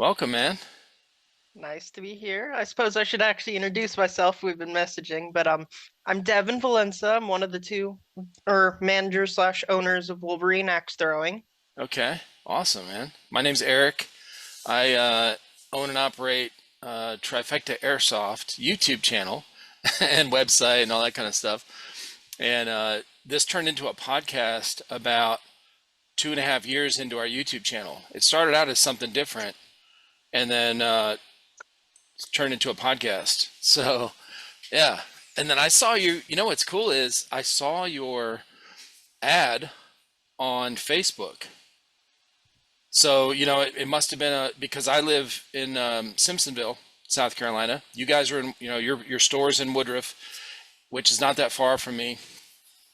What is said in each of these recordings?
Welcome, man. Nice to be here. I suppose I should actually introduce myself. We've been messaging, but I'm Devin Valenca. I'm one of the two or managers slash owners of Wolverine Axe Throwing. Okay, awesome, man. My name's Eric. I own and operate Trifecta Airsoft YouTube channel and website and all that kind of stuff. And this turned into a podcast about 2.5 years into our YouTube channel. It started out as something different, and then turned into a podcast. So, yeah. And then I saw you. You know what's cool is I saw your ad on Facebook. So, it must have been because I live in Simpsonville, South Carolina. You guys are in, your store's in Woodruff, which is not that far from me.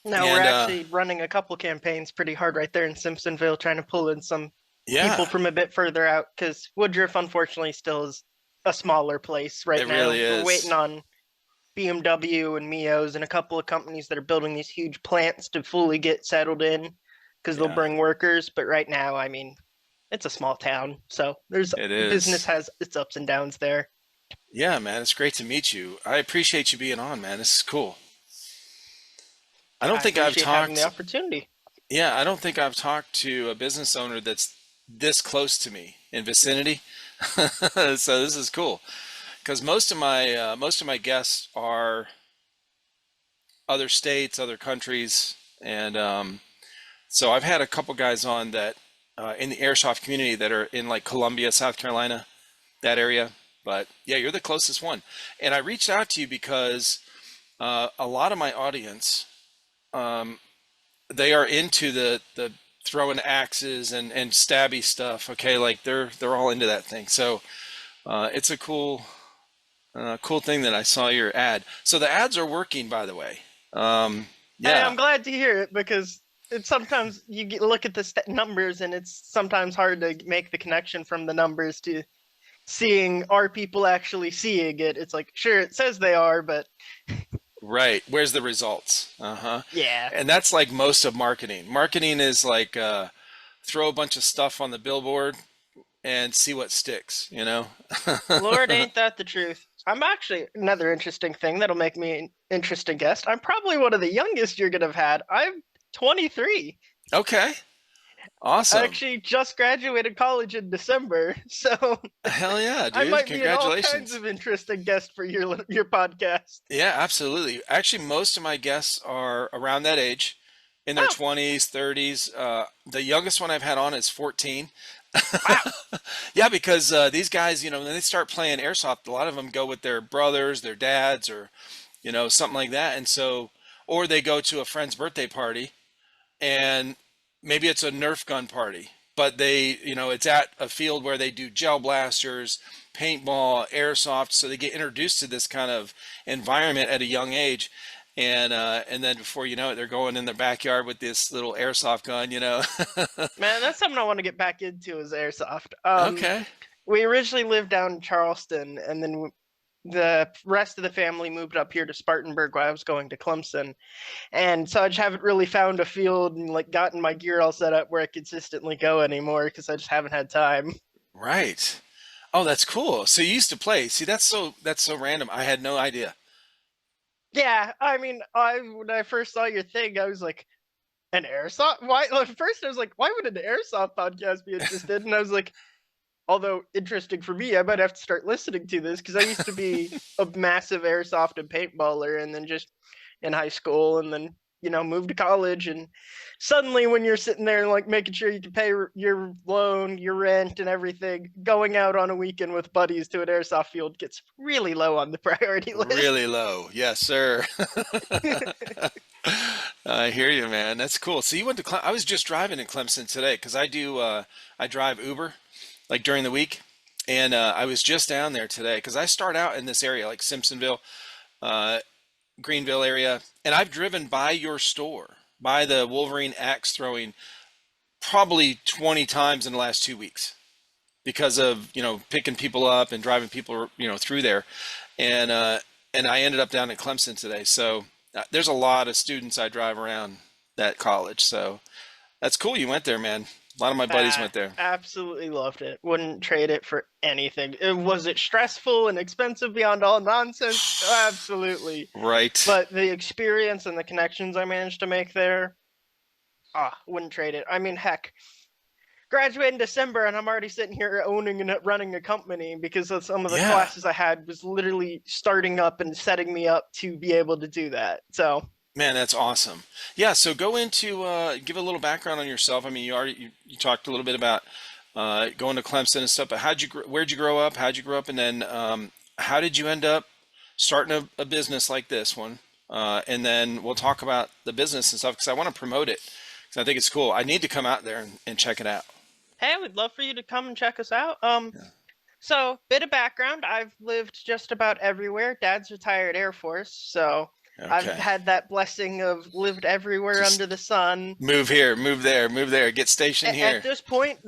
No, we're And actually running a couple campaigns pretty hard right there in Simpsonville, trying to pull in some yeah, people from a bit further out because Woodruff, unfortunately, still is a smaller place right it now. really We're waiting is. on BMW and Mio's and a couple of companies that are building these huge plants to fully get settled in because they'll Yeah, bring workers. But right now, I mean, it's a small town, so there's it business is. has its ups and downs there. Yeah, man, it's great to meet you. I appreciate you being on, man. This is cool. I don't I think I've appreciate having the talked, opportunity. yeah, I don't think I've talked to a business owner that's this close to me in vicinity. So this is cool because most of my guests are other states, other countries, and so I've had a couple guys on that in the airsoft community that are in like Columbia, South Carolina, that area. But yeah, you're the closest one, and I reached out to you because a lot of my audience, um, they are into the throwing axes and stabby stuff. Okay, like they're all into that thing. So it's a cool thing that I saw your ad. So the ads are working, by the way. Um, Hey, yeah, I'm glad to hear it because it's sometimes look at the numbers and it's sometimes hard to make the connection from the numbers to seeing are people actually seeing it. It's like, sure, it says they are, but right. Where's the results? Uh-huh. yeah. And that's like most of marketing. Marketing is like throw a bunch of stuff on the billboard and see what sticks, you know? Lord, ain't that the truth? I'm actually another interesting thing that'll make me an interesting guest. I'm probably one of the youngest you're gonna have had. I'm 23. Okay. I Awesome. actually just graduated college in December, so Hell yeah, I dude. might be an all kinds Congratulations. of interesting guest for your podcast. Yeah, absolutely. Actually, most of my guests are around that age, in their Oh, 20s, 30s. The youngest one I've had on is 14. wow. Yeah, because these guys, when they start playing airsoft, a lot of them go with their brothers, their dads, or, something like that. And so, or they go to a friend's birthday party and maybe it's a Nerf gun party, but it's at a field where they do gel blasters, paintball, airsoft, so they get introduced to this kind of environment at a young age. And then before you know it, they're going in their backyard with this little airsoft gun. Man, that's something I want to get back into is airsoft. Okay. We originally lived down in Charleston, and then the rest of the family moved up here to Spartanburg while I was going to Clemson. And so I just haven't really found a field and like gotten my gear all set up where I consistently go anymore because I just haven't had time. Right. Oh, that's cool. So you used to play. See, that's so random. I had no idea. Yeah, I mean, I when I first saw your thing, I was like, an airsoft? Why? At first, I was like, why would an airsoft podcast be interested? And I was like, although interesting for me, I might have to start listening to this because I used to be a massive airsoft and paintballer, and then just in high school, and then moved to college, and suddenly when you're sitting there like making sure you can pay your loan, your rent, and everything, going out on a weekend with buddies to an airsoft field gets really low on the priority list. Really low. Yes, sir. I hear you, man. That's cool. So you went to I was just driving in Clemson today because I drive Uber like during the week, and I was just down there today because I start out in this area like Simpsonville, uh, Greenville area, and I've driven by your store, by the Wolverine Axe Throwing, probably 20 times in the last 2 weeks because of picking people up and driving people through there, and I ended up down in Clemson today. So there's a lot of students I drive around that college. So that's cool. You went there, man. A lot of my buddies went there. Absolutely loved it. Wouldn't trade it for anything. Was it stressful and expensive beyond all nonsense? Absolutely. Right. But the experience and the connections I managed to make there, wouldn't trade it. I mean, heck, graduated in December and I'm already sitting here owning and running a company because of some of the Yeah. classes I had was literally starting up and setting me up to be able to do that. So, Man, that's awesome. Yeah, so go into give a little background on yourself. I mean, you talked a little bit about going to Clemson and stuff, but where'd you grow up? How'd you grow up? And then how did you end up starting a business like this one? And then we'll talk about the business and stuff because I want to promote it because I think it's cool. I need to come out there and check it out. hey, we'd love for you to come and check us out. Yeah. So, bit of background, I've lived just about everywhere. Dad's retired Air Force, so I've Okay. had that blessing of lived everywhere Just under the sun. move here, move there, get stationed At here. this point,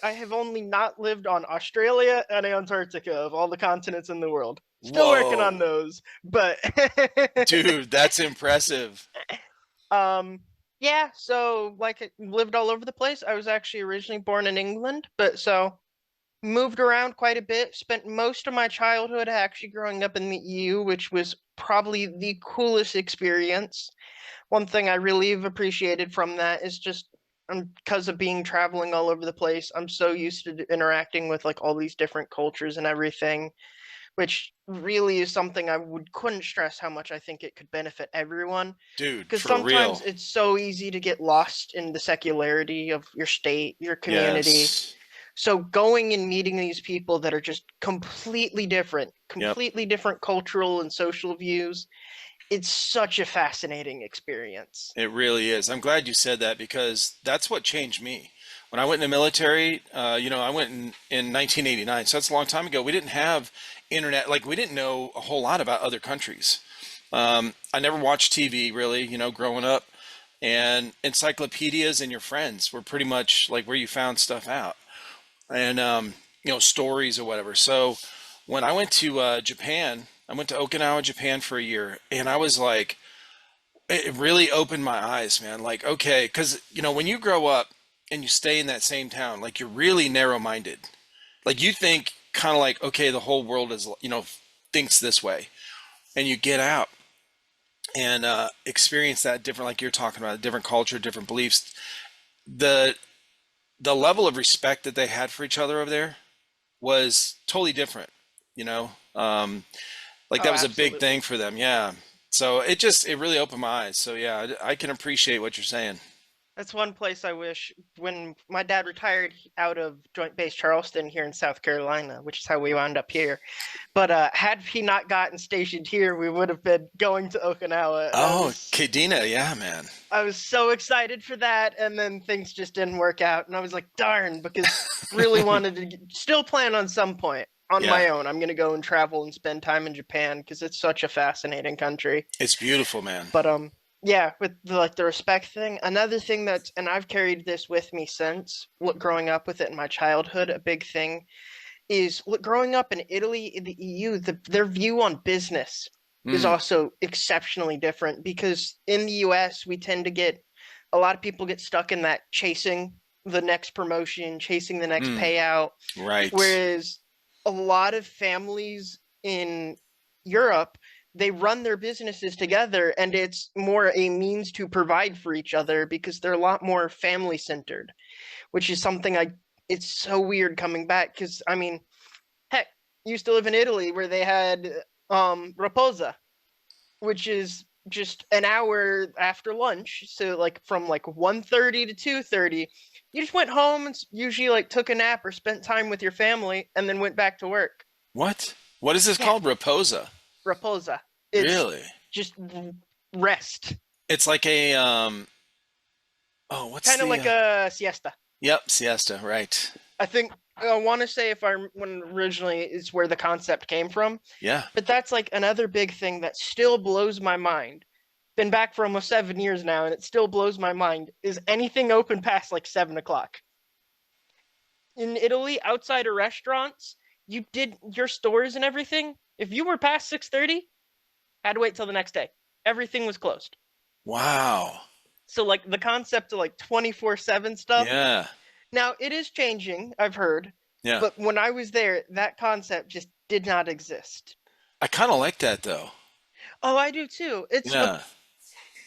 I have only not lived on Australia and Antarctica of all the continents in the world. Still working on Whoa. those, but Dude, that's impressive. um yeah, so like it lived all over the place. I was actually originally born in England, but so moved around quite a bit. Spent most of my childhood actually growing up in the EU, which was probably the coolest experience. One thing I really have appreciated from that is just because of being traveling all over the place, I'm so used to interacting with like all these different cultures and everything, which really is something I would couldn't stress how much I think it could benefit everyone. Dude, Because for sometimes real. it's so easy to get lost in the secularity of your state, your community. Yes. So going and meeting these people that are just Yep. completely different cultural and social views, it's such a fascinating experience. It really is. I'm glad you said that because that's what changed me. When I went in the military, I went in 1989, so that's a long time ago. We didn't have internet, like we didn't know a whole lot about other countries. I never watched TV really, growing up, and encyclopedias and your friends were pretty much like where you found stuff out, and stories or whatever. So when I went to Japan, I went to Okinawa, Japan for a year, and I was like, it really opened my eyes, man. Like, okay, because when you grow up and you stay in that same town, like you're really narrow-minded. Like you think kind of like, okay, the whole world is, thinks this way, and you get out and experience that different, like you're talking about, different culture, different beliefs. The the level of respect that they had for each other over there was totally different. You know, like Oh, that was a big thing absolutely. for them. Yeah. So it really opened my eyes. So yeah, I can appreciate what you're saying. That's one place I wish when my dad retired out of Joint Base Charleston here in South Carolina, which is how we wound up here. But had he not gotten stationed here, we would have been going to Okinawa, and Oh, Kadena, yeah, man. I was so excited for that, and then things just didn't work out, and I was like, darn, because really wanted to still plan on some point on Yeah, my own. I'm gonna go and travel and spend time in Japan because it's such a fascinating country. it's beautiful, man. But yeah, with the respect thing, another thing that's and I've carried this with me since growing up with it in my childhood, a big thing is growing up in Italy, in the EU, their view on business is Mm, also exceptionally different because in the US we tend to get a lot of people get stuck in that chasing the next promotion, chasing the next mm, payout, right. whereas a lot of families in Europe, they run their businesses together and it's more a means to provide for each other because they're a lot more family centered, which is something it's so weird coming back because I mean, heck, used to live in Italy where they had Raposa, which is just an hour after lunch. So like from like 1:30 to 2:30, you just went home and usually like took a nap or spent time with your family and then went back to work. What? What is this Yeah, called? Raposa. Raposa. It's Really? just rest. It's like a oh, what's Kind of the like a siesta. yep, siesta, right. I think I want to say if I when originally it's where the concept came from, Yeah. but that's like another big thing that still blows my mind. Been back for almost 7 years now, and it still blows my mind. Is anything open past like 7 o'clock in Italy outside of restaurants? You did your stores and everything. If you were past 6:30, had to wait till the next day. Everything was closed. Wow. So like the concept of like 24/7 stuff, Yeah. Now it is changing, I've heard, Yeah. but when I was there, that concept just did not exist. I kind of like that though. Oh, I do too. Yeah.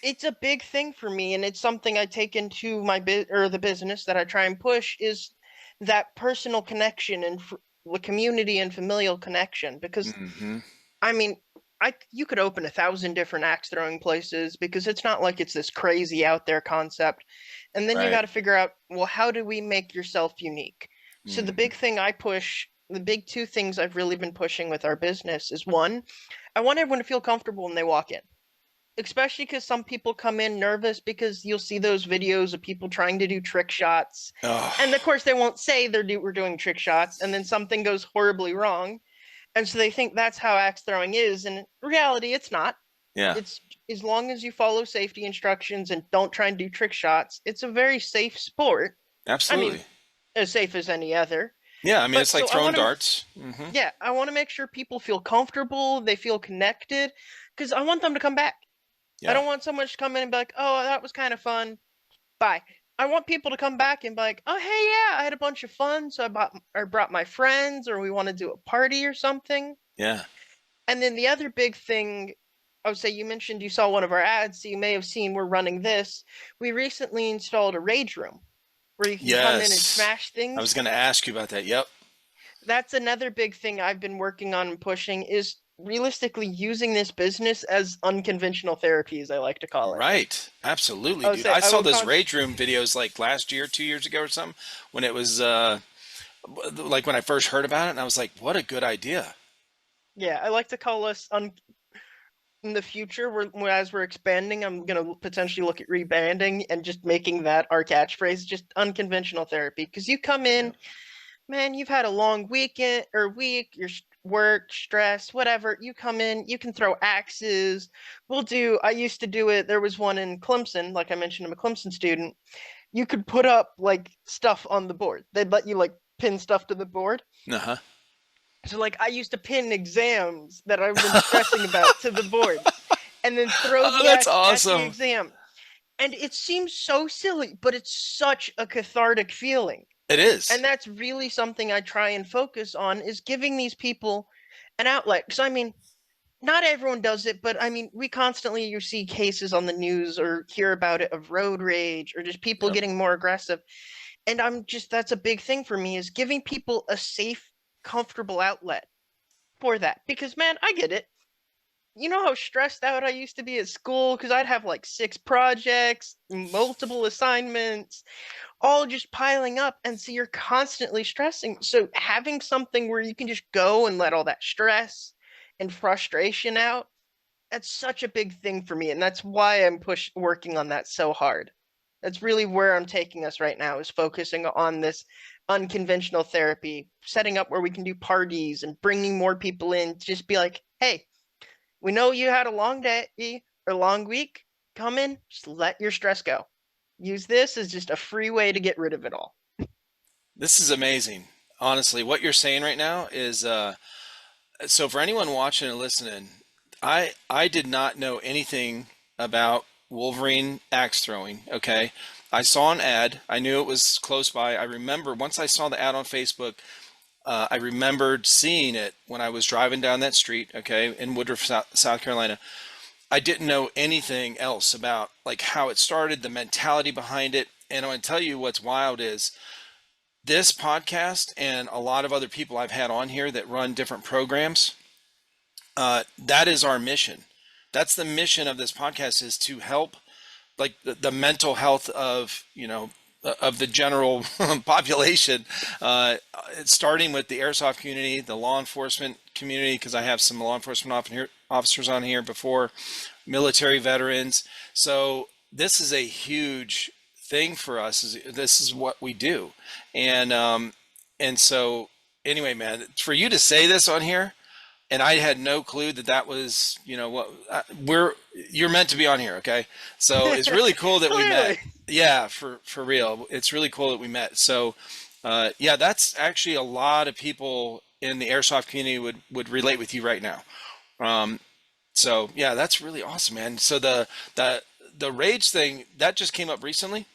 It's a big thing for me, and it's something I take into my bit or the business that I try and push is that personal connection and the community and familial connection. Because Hmm. I mean, I you could open 1,000 different axe throwing places because it's not like it's this crazy out there concept. And then you Right. got to figure out, well, how do we make yourself unique? So the Hmm. big thing I push, the big two things I've really been pushing with our business is one, I want everyone to feel comfortable when they walk in, especially because some people come in nervous because you'll see those videos of people trying to do trick shots. Oh, And of course, they won't say we're doing trick shots, and then something goes horribly wrong. And so they think that's how axe throwing is. And in reality, it's not. yeah. It's as long as you follow safety instructions and don't try and do trick shots, it's a very safe sport. I mean, Absolutely. as safe as any other. Yeah. I mean, But it's like so throwing darts. Hmm. yeah, I want to make sure people feel comfortable, they feel connected, because I want them to come back. I Yeah. don't want someone to come in and be like, "Oh, that was kind of fun. Bye." I want people to come back and be like, "Oh, hey, yeah, I had a bunch of fun, so I brought my friends, or we want to do a party or something." Yeah. And then the other big thing, I would say you mentioned you saw one of our ads, so you may have seen we're running this. We recently installed a rage room where you can come in and Yes. smash I was things. going to ask you about that. Yep. That's another big thing I've been working on and pushing is realistically using this business as unconventional therapy, as I like to call it. Right. Absolutely, I would dude. say I I saw will those rage room videos like last year, 2 years ago or something, when it was like when I first heard about it, and I was like, what a good idea. yeah, I like to call us in the future, as we're expanding, I'm gonna potentially look at rebranding and just making that our catchphrase, just unconventional therapy. Because you come Yeah. in, man, you've had a long weekend or week, your work, stress, whatever. You come in, you can throw axes. I used to do it. There was one in Clemson, like I mentioned, I'm a Clemson student. You could put up like stuff on the board. They'd let you like pin stuff to the board. Uh-huh. So like I used to pin exams that I've been stressing about to the board and then throw Oh, the that's axe at the awesome. exam. And it seems so silly, but it's such a cathartic feeling. It is. And that's really something I try and focus on is giving these people an outlet. Because I mean, not everyone does it, but I mean, we constantly you see cases on the news or hear about it of road rage or just people Yep. getting more aggressive. And I'm just that's a big thing for me is giving people a safe, comfortable outlet for that. Because man, I get it. You know how stressed out I used to be at school because I'd have like 6 projects, multiple assignments, all just piling up. And so you're constantly stressing. So having something where you can just go and let all that stress and frustration out, that's such a big thing for me. And that's why I'm working on that so hard. That's really where I'm taking us right now is focusing on this unconventional therapy, setting up where we can do parties and bringing more people in to just be like, hey, we know you had a long day or long week. Come in, just let your stress go. Use this as just a free way to get rid of it all. This is amazing. Honestly, what you're saying right now is so for anyone watching and listening, I did not know anything about Wolverine axe throwing, okay? I saw an ad. I knew it was close by. I remember once I saw the ad on Facebook, I remembered seeing it when I was driving down that street, okay, in Woodruff, South Carolina. I didn't know anything else about like how it started, the mentality behind it. And I want to tell you what's wild is this podcast and a lot of other people I've had on here that run different programs. That is our mission. That's the mission of this podcast is to help like the mental health of of the general population, starting with the airsoft community, the law enforcement community, because I have some law enforcement officers on here before, military veterans. So this is a huge thing for us. This is what we do, and so anyway, man, for you to say this on here, and I had no clue that that was, what you're meant to be on here. Okay. So it's really cool that we met. Clearly. Yeah, for real. It's really cool that we met. So, yeah, that's actually a lot of people in the airsoft community would relate with you right now. Um, so yeah, that's really awesome, man. So the rage thing that just came up recently.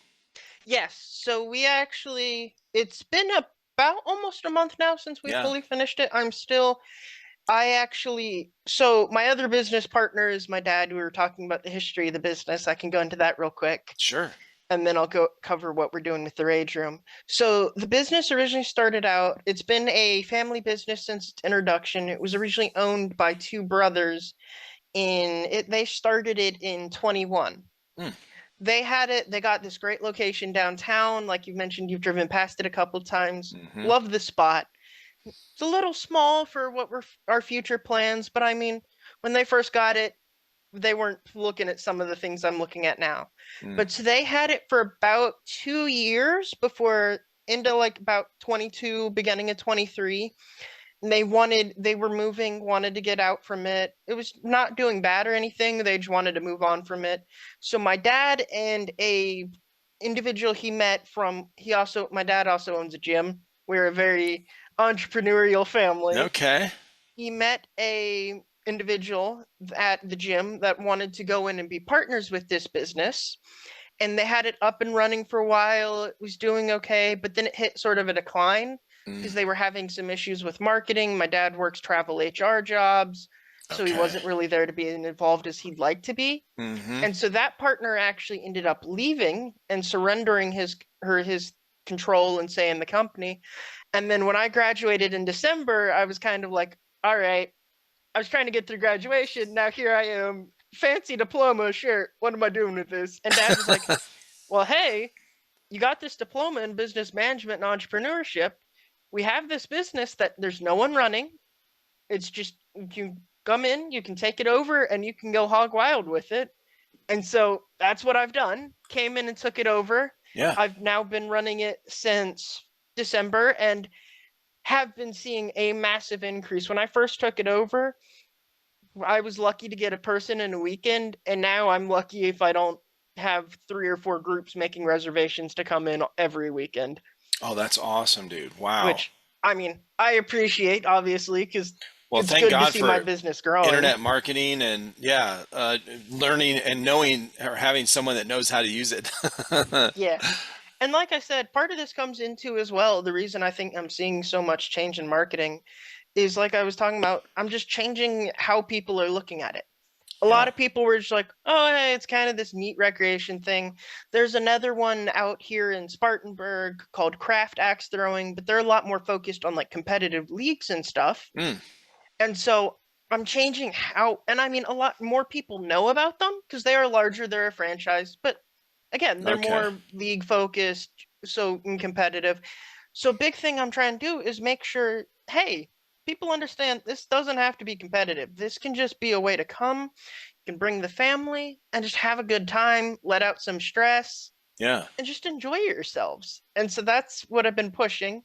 Yes. So it's been about almost a month now since we Yeah, fully finished it. So my other business partner is my dad. We were talking about the history of the business. I can go into that real quick, sure. and then I'll go cover what we're doing with the Rage Room. So the business originally started out, it's been a family business since its introduction. It was originally owned by two brothers they started it in 21. Mm, They got this great location downtown. Like you mentioned, you've driven past it a couple times. hmm. Love the spot. It's a little small for what were our future plans, but I mean, when they first got it, they weren't looking at some of the things I'm looking at now. Mm, But so they had it for about 2 years before into like about 22, beginning of 23. And they were moving, wanted to get out from it. It was not doing bad or anything. They just wanted to move on from it. So my dad and a individual he met from, my dad also owns a gym. We're a very entrepreneurial family. okay. He met a individual at the gym that wanted to go in and be partners with this business, and they had it up and running for a while. It was doing okay, but then it hit sort of a decline Mm, because they were having some issues with marketing. My dad works travel HR jobs, so he okay. wasn't really there to be as involved as he'd like to be. Hmm. And so that partner actually ended up leaving and surrendering his control and say in the company. And then when I graduated in December, I was kind of like, all right, I was trying to get through graduation. Now here I am, fancy diploma, sure. What am I doing with this? And dad was like, well, hey, you got this diploma in business management and entrepreneurship. We have this business that there's no one running. It's just you can come in, you can take it over, and you can go hog wild with it. And so that's what I've done. Came in and took it over. Yeah. I've now been running it since December and have been seeing a massive increase. When I first took it over, I was lucky to get a person in a weekend, and now I'm lucky if I don't have 3 or 4 groups making reservations to come in every weekend, Oh, that's awesome, dude. Wow. which I mean, I appreciate obviously because Well, it's thank good to God see my for business growing. internet marketing and yeah, learning and knowing or having someone that knows how to use it. Yeah. And like I said, part of this comes into as well. The reason I think I'm seeing so much change in marketing is like I was talking about, I'm just changing how people are looking at it. A lot Yeah. of people were just like, oh, hey, it's kind of this neat recreation thing. There's another one out here in Spartanburg called Craft Axe Throwing, but they're a lot more focused on like competitive leagues and stuff. Mm, And so I'm changing and I mean, a lot more people know about them because they are larger, they're a franchise, but again, they're okay. more league focused, so competitive. So, big thing I'm trying to do is make sure, hey, people understand this doesn't have to be competitive. This can just be a way to come, you can bring the family and just have a good time, let out some stress, Yeah. and just enjoy yourselves. And so that's what I've been pushing.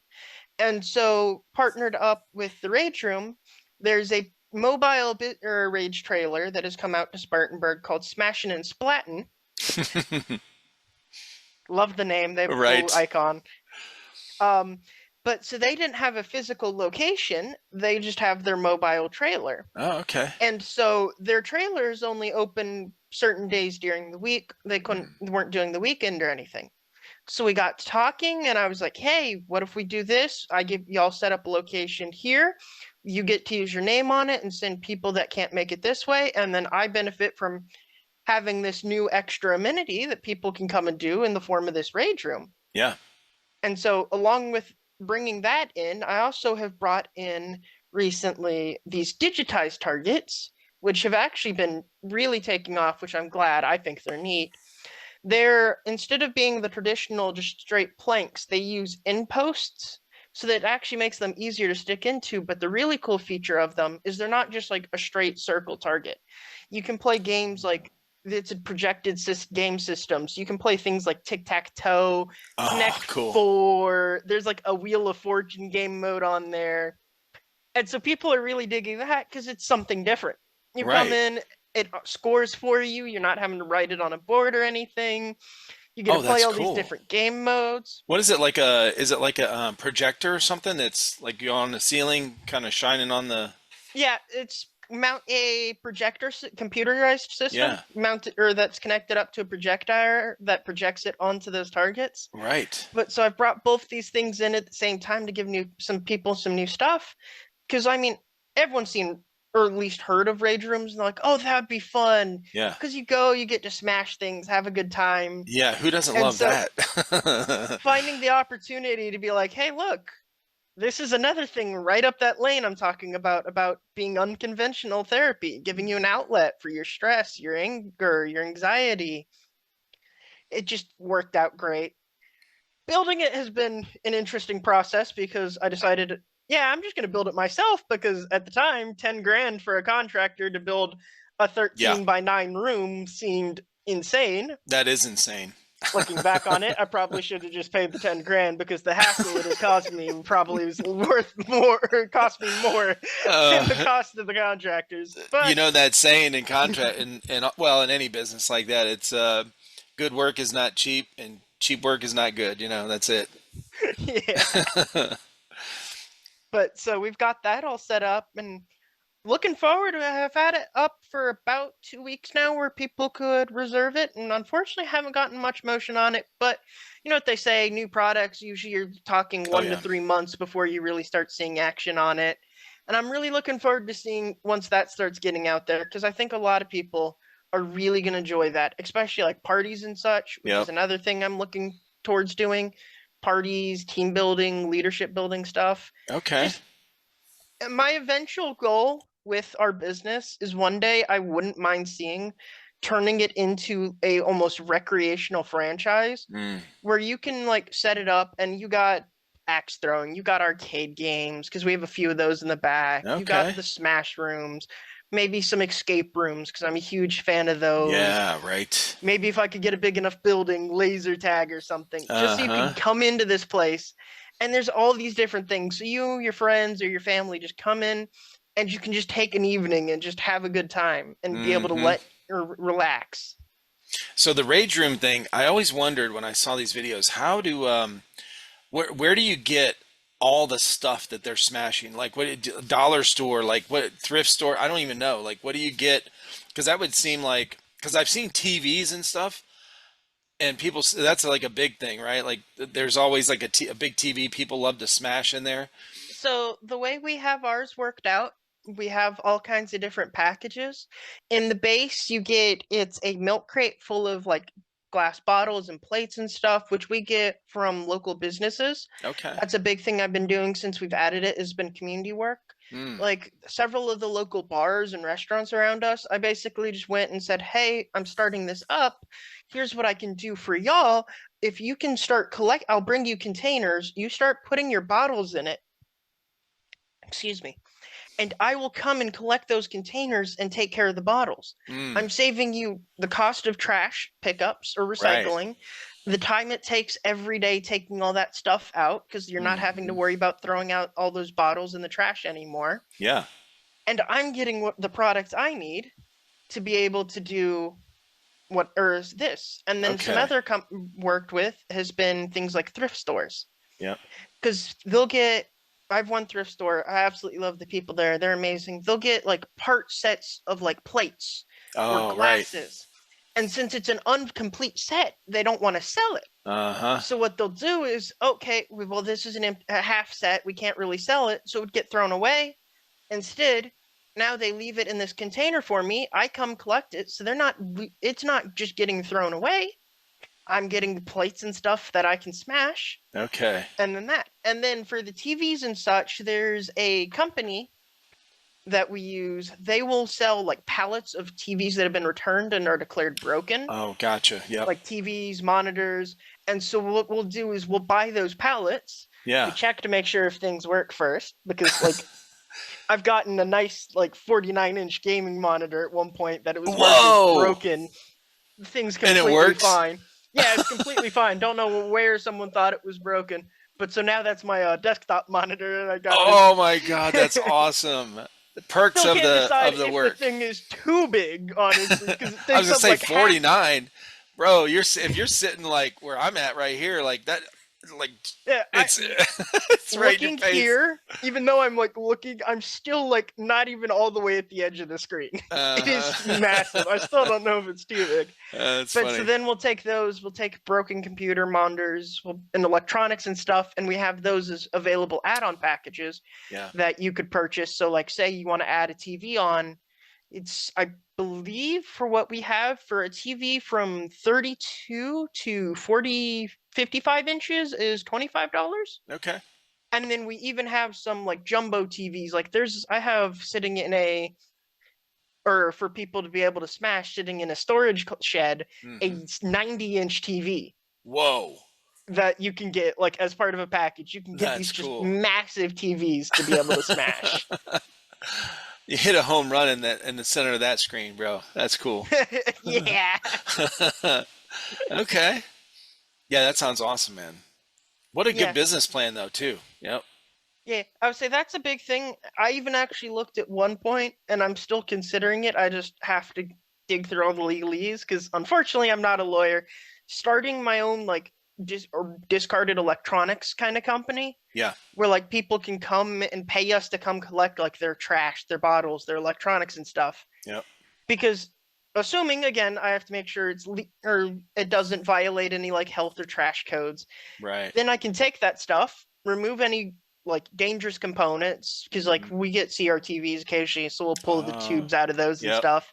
And so, partnered up with the Rage Room, there's a mobile or Rage trailer that has come out to Spartanburg called Smashin' and Splattin'. Love the name. They have a cool Right. icon. Um, but so they didn't have a physical location. They just have their mobile trailer. Oh, okay. And so their trailers only open certain days during the week. Weren't doing the weekend or anything. So we got talking and I was like, hey, what if we do this? I give y'all set up a location here. You get to use your name on it and send people that can't make it this way. And then I benefit from having this new extra amenity that people can come and do in the form of this Rage Room. Yeah. And so, along with bringing that in, I also have brought in recently these digitized targets, which have actually been really taking off, which I'm glad. I think they're neat. They're, instead of being the traditional just straight planks, they use end posts. So that it actually makes them easier to stick into. But the really cool feature of them is they're not just like a straight circle target. You can play games like it's a projected game systems. You can play things like tic-tac-toe, Oh, Connect cool. Four. There's like a Wheel of Fortune game mode on there. And so people are really digging that because it's something different. You come Right. in, it scores for you. You're not having to write it on a board or anything. You get to Oh, play that's all these cool. different game modes. What is it like is it like a projector or something that's like you on the ceiling kind of shining on the Yeah, it's mount a computerized system, Yeah. mounted or that's connected up to a projector that projects it onto those targets. Right. But so I've brought both these things in at the same time to give some people some new stuff. Because I mean, everyone's seen or at least heard of rage rooms and they're like, oh, that'd be fun. Yeah. Because you go, you get to smash things, have a good time. Yeah. Who doesn't And love so that? finding the opportunity to be like, hey, look, this is another thing right up that lane I'm talking about being unconventional therapy, giving you an outlet for your stress, your anger, your anxiety. It just worked out great. Building it has been an interesting process because I decided, yeah, I'm just going to build it myself because at the time, 10 grand for a contractor to build a Yeah. 13 by 9 room seemed insane. That is insane. Looking back on it, I probably should have just paid the 10 grand because the hassle it had caused me probably was worth more, or cost me more than the Uh, cost of the contractors. But that saying in contract and well, in any business like that, it's good work is not cheap and cheap work is not good. That's it. yeah, but so we've got that all set up and looking forward. I have had it up for about 2 weeks now where people could reserve it, and unfortunately haven't gotten much motion on it. But you know what they say, new products, usually you're talking Oh 1 to 3 months before you really start seeing action on it. And I'm really looking forward to seeing once that starts getting out there, because I think a lot of people are really going to enjoy that, especially like parties and such, which Yep. is another thing I'm looking towards doing. Parties, team building, leadership building stuff. Okay. Just my eventual goal with our business is one day I wouldn't mind seeing turning it into a almost recreational franchise Mm. where you can like set it up and you got axe throwing, you got arcade games because we have a few of those in the back. You got Okay. the smash rooms, maybe some escape rooms because I'm a huge fan of those. Yeah. Right. Maybe if I could get a big enough building, laser tag or something, just so you Uh-huh. could come into this place and there's all these different things. So you, your friends, or your family just come in and you can just take an evening and just have a good time and be able to Hmm. let or relax. So the rage room thing, I always wondered when I saw these videos, how do where do you get all the stuff that they're smashing? Like what dollar store, like what thrift store? I don't even know. Like what do you get? Because that would seem like because I've seen TVs and stuff, and people that's like a big thing, right? Like there's always like a big TV people love to smash in there. So the way we have ours worked out, we have all kinds of different packages. In the base, you get it's a milk crate full of like glass bottles and plates and stuff, which we get from local businesses. Okay. That's a big thing I've been doing since we've added it has been community work. Mm. Like several of the local bars and restaurants around us, I basically just went and said, "Hey, I'm starting this up. Here's what I can do for y'all. If you can start collect, I'll bring you containers. You start putting your bottles in it. Excuse me, and I will come and collect those containers and take care of the bottles. Mm. I'm saving you the cost of trash pickups or Right. recycling, the time it takes every day taking all that stuff out because you're not having to Hmm. worry about throwing out all those bottles in the trash anymore. Yeah. And I'm getting the products I need to be able to do what or is this. And then some Okay. other worked with has been things like thrift stores Yep. because they'll get I've one thrift store. I absolutely love the people there. They're amazing. They'll get like part sets of like plates or Oh, right. glasses. And since it's an incomplete set, they don't want to sell it. Uh-huh. So what they'll do is, okay, well, this is a half set. We can't really sell it. So it would get thrown away. Instead, now they leave it in this container for me. I come collect it. So it's not just getting thrown away. I'm getting the plates and stuff that I can smash Okay. and then for the TVs and such, there's a company that we use. They will sell like pallets of TVs that have been returned and are declared broken, Oh, gotcha. Yep. like TVs, monitors. And so what we'll do is we'll buy those pallets. We Yeah. check to make sure if things work first because like I've gotten a nice like 49-inch gaming monitor at one point that it was marked as Whoa. broken. The thing's And it completely works? fine. Yeah, it's completely fine. Don't know where someone thought it was broken. But so now that's my desktop monitor, and I got Oh my God, that's this. awesome. The perks Still of can't the decide of the if the work. thing is too big, honestly, because it I was takes gonna up say like half. 49. Bro, if you're sitting like where I'm at right here, like that like Yeah, it's it's right in your looking face. here, even though I'm like looking, I'm still like not even all the way at the edge of the screen. It is massive. I still don't know if it's too big. That's But so funny. then we'll take those, we'll take broken computer monitors and electronics and stuff, and we have those as available add-on packages Yeah. that you could purchase. So like say you want to add a TV on, it's I believe for what we have for a TV from 32 to 40, 55 inches is $25. Okay. And then we even have some like jumbo TVs. Like there's I have sitting in a or for people to be able to smash sitting in a storage shed Hmm. a 90-inch TV Whoa, that you can get like as part of a package. You can get that's these just cool. massive TVs to be able to smash. You hit a home run in the center of that screen, bro. That's cool. Yeah. Okay. Yeah, that sounds awesome, man. What a good Yeah. business plan though, too. Yep. Yeah, I would say that's a big thing. I even actually looked at one point, and I'm still considering it. I just have to dig through all the legalese because, unfortunately, I'm not a lawyer. Starting my own like discarded electronics kind of company, Yeah. where like people can come and pay us to come collect like their trash, their bottles, their electronics and stuff. Yep. Because assuming again, I have to make sure or it doesn't violate any like health or trash codes, Right. then I can take that stuff, remove any like dangerous components, because like Hmm. we get CRTVs occasionally, so we'll pull the Oh. tubes out of those and Yep. stuff,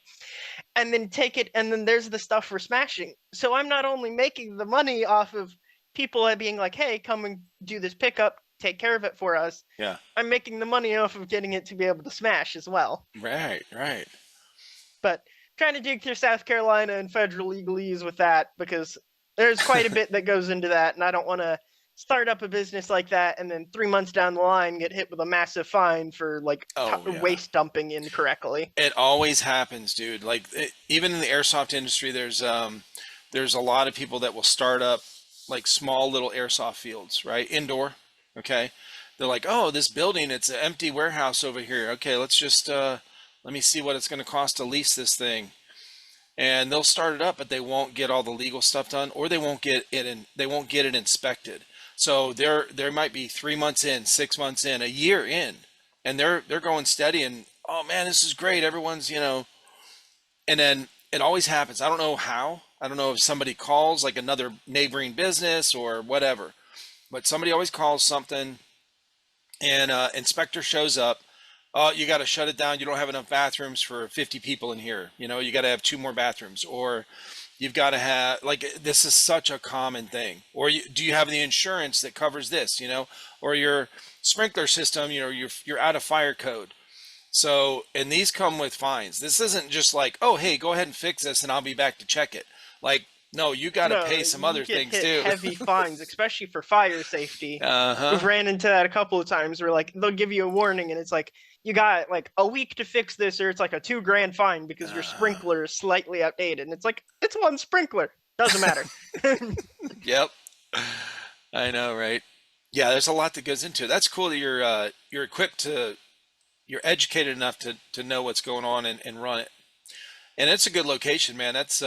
and then take it, and then there's the stuff for smashing. So I'm not only making the money off of people being like, hey, come and do this pickup, take care of it for us. Yeah. I'm making the money off of getting it to be able to smash as well. Right. Right. But trying to dig through South Carolina and federal legalese with that because there's quite a bit that goes into that, and I don't want to start up a business like that and then 3 months down the line get hit with a massive fine for like Oh yeah. waste dumping incorrectly. It always happens, dude. Even in the airsoft industry, there's a lot of people that will start up like small little airsoft fields, right? Indoor. Okay. They're like, oh, this building, it's an empty warehouse over here. Okay, let's just let me see what it's going to cost to lease this thing. And they'll start it up, but they won't get all the legal stuff done, or they won't get it inspected. So there might be 3 months in, 6 months in, a year in, and they're going steady, and oh man, this is great. Everyone's, and then it always happens. I don't know how. I don't know if somebody calls like another neighboring business or whatever, but somebody always calls something, and inspector shows up. Oh, you got to shut it down. You don't have enough bathrooms for 50 people in here. You got to have two more bathrooms, or you've got to have like this is such a common thing. Or do you have the insurance that covers this? Or your sprinkler system. You're out of fire code. So, and these come with fines. This isn't just like, oh, hey, go ahead and fix this, and I'll be back to check it. Like, no, you got to No, pay some you other get things hit too. heavy fines, especially for fire safety. Uh-huh. We've ran into that a couple of times where like they'll give you a warning and it's like you got like a week to fix this, or it's like a 2 grand fine because your Uh, sprinkler is slightly outdated. And it's like it's one sprinkler, doesn't matter. yep. I know, right? Yeah, there's a lot that goes into it. That's cool that you're equipped you're educated enough to know what's going on and run it. And it's a good location, man. That's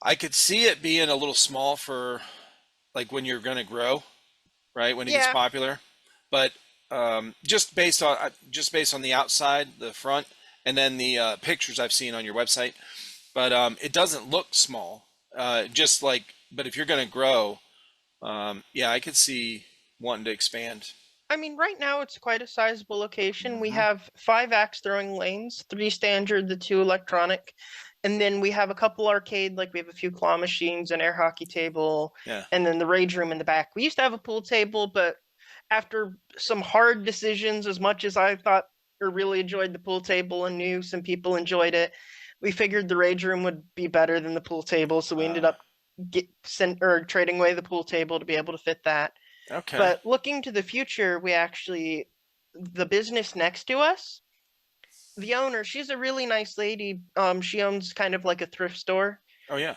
I could see it being a little small for like when you're going to grow, right? When it gets Yeah, popular. But just based on the outside, the front, and then the pictures I've seen on your website. But it doesn't look small. Just like, but if you're going to grow, yeah, I could see wanting to expand. I mean, right now it's quite a sizable location. We Hmm. have 5 axe throwing lanes, 3 standard, the 2 electronic, and then we have a couple arcade. Like we have a few claw machines, an air hockey table, Yeah. and then the rage room in the back. We used to have a pool table, but after some hard decisions, as much as I thought or really enjoyed the pool table and knew some people enjoyed it, we figured the rage room would be better than the pool table, so we ended Uh, up trading away the pool table to be able to fit that. okay. But looking to the future, the business next to us, the owner, she's a really nice lady. She owns kind of like a thrift store, Oh yeah.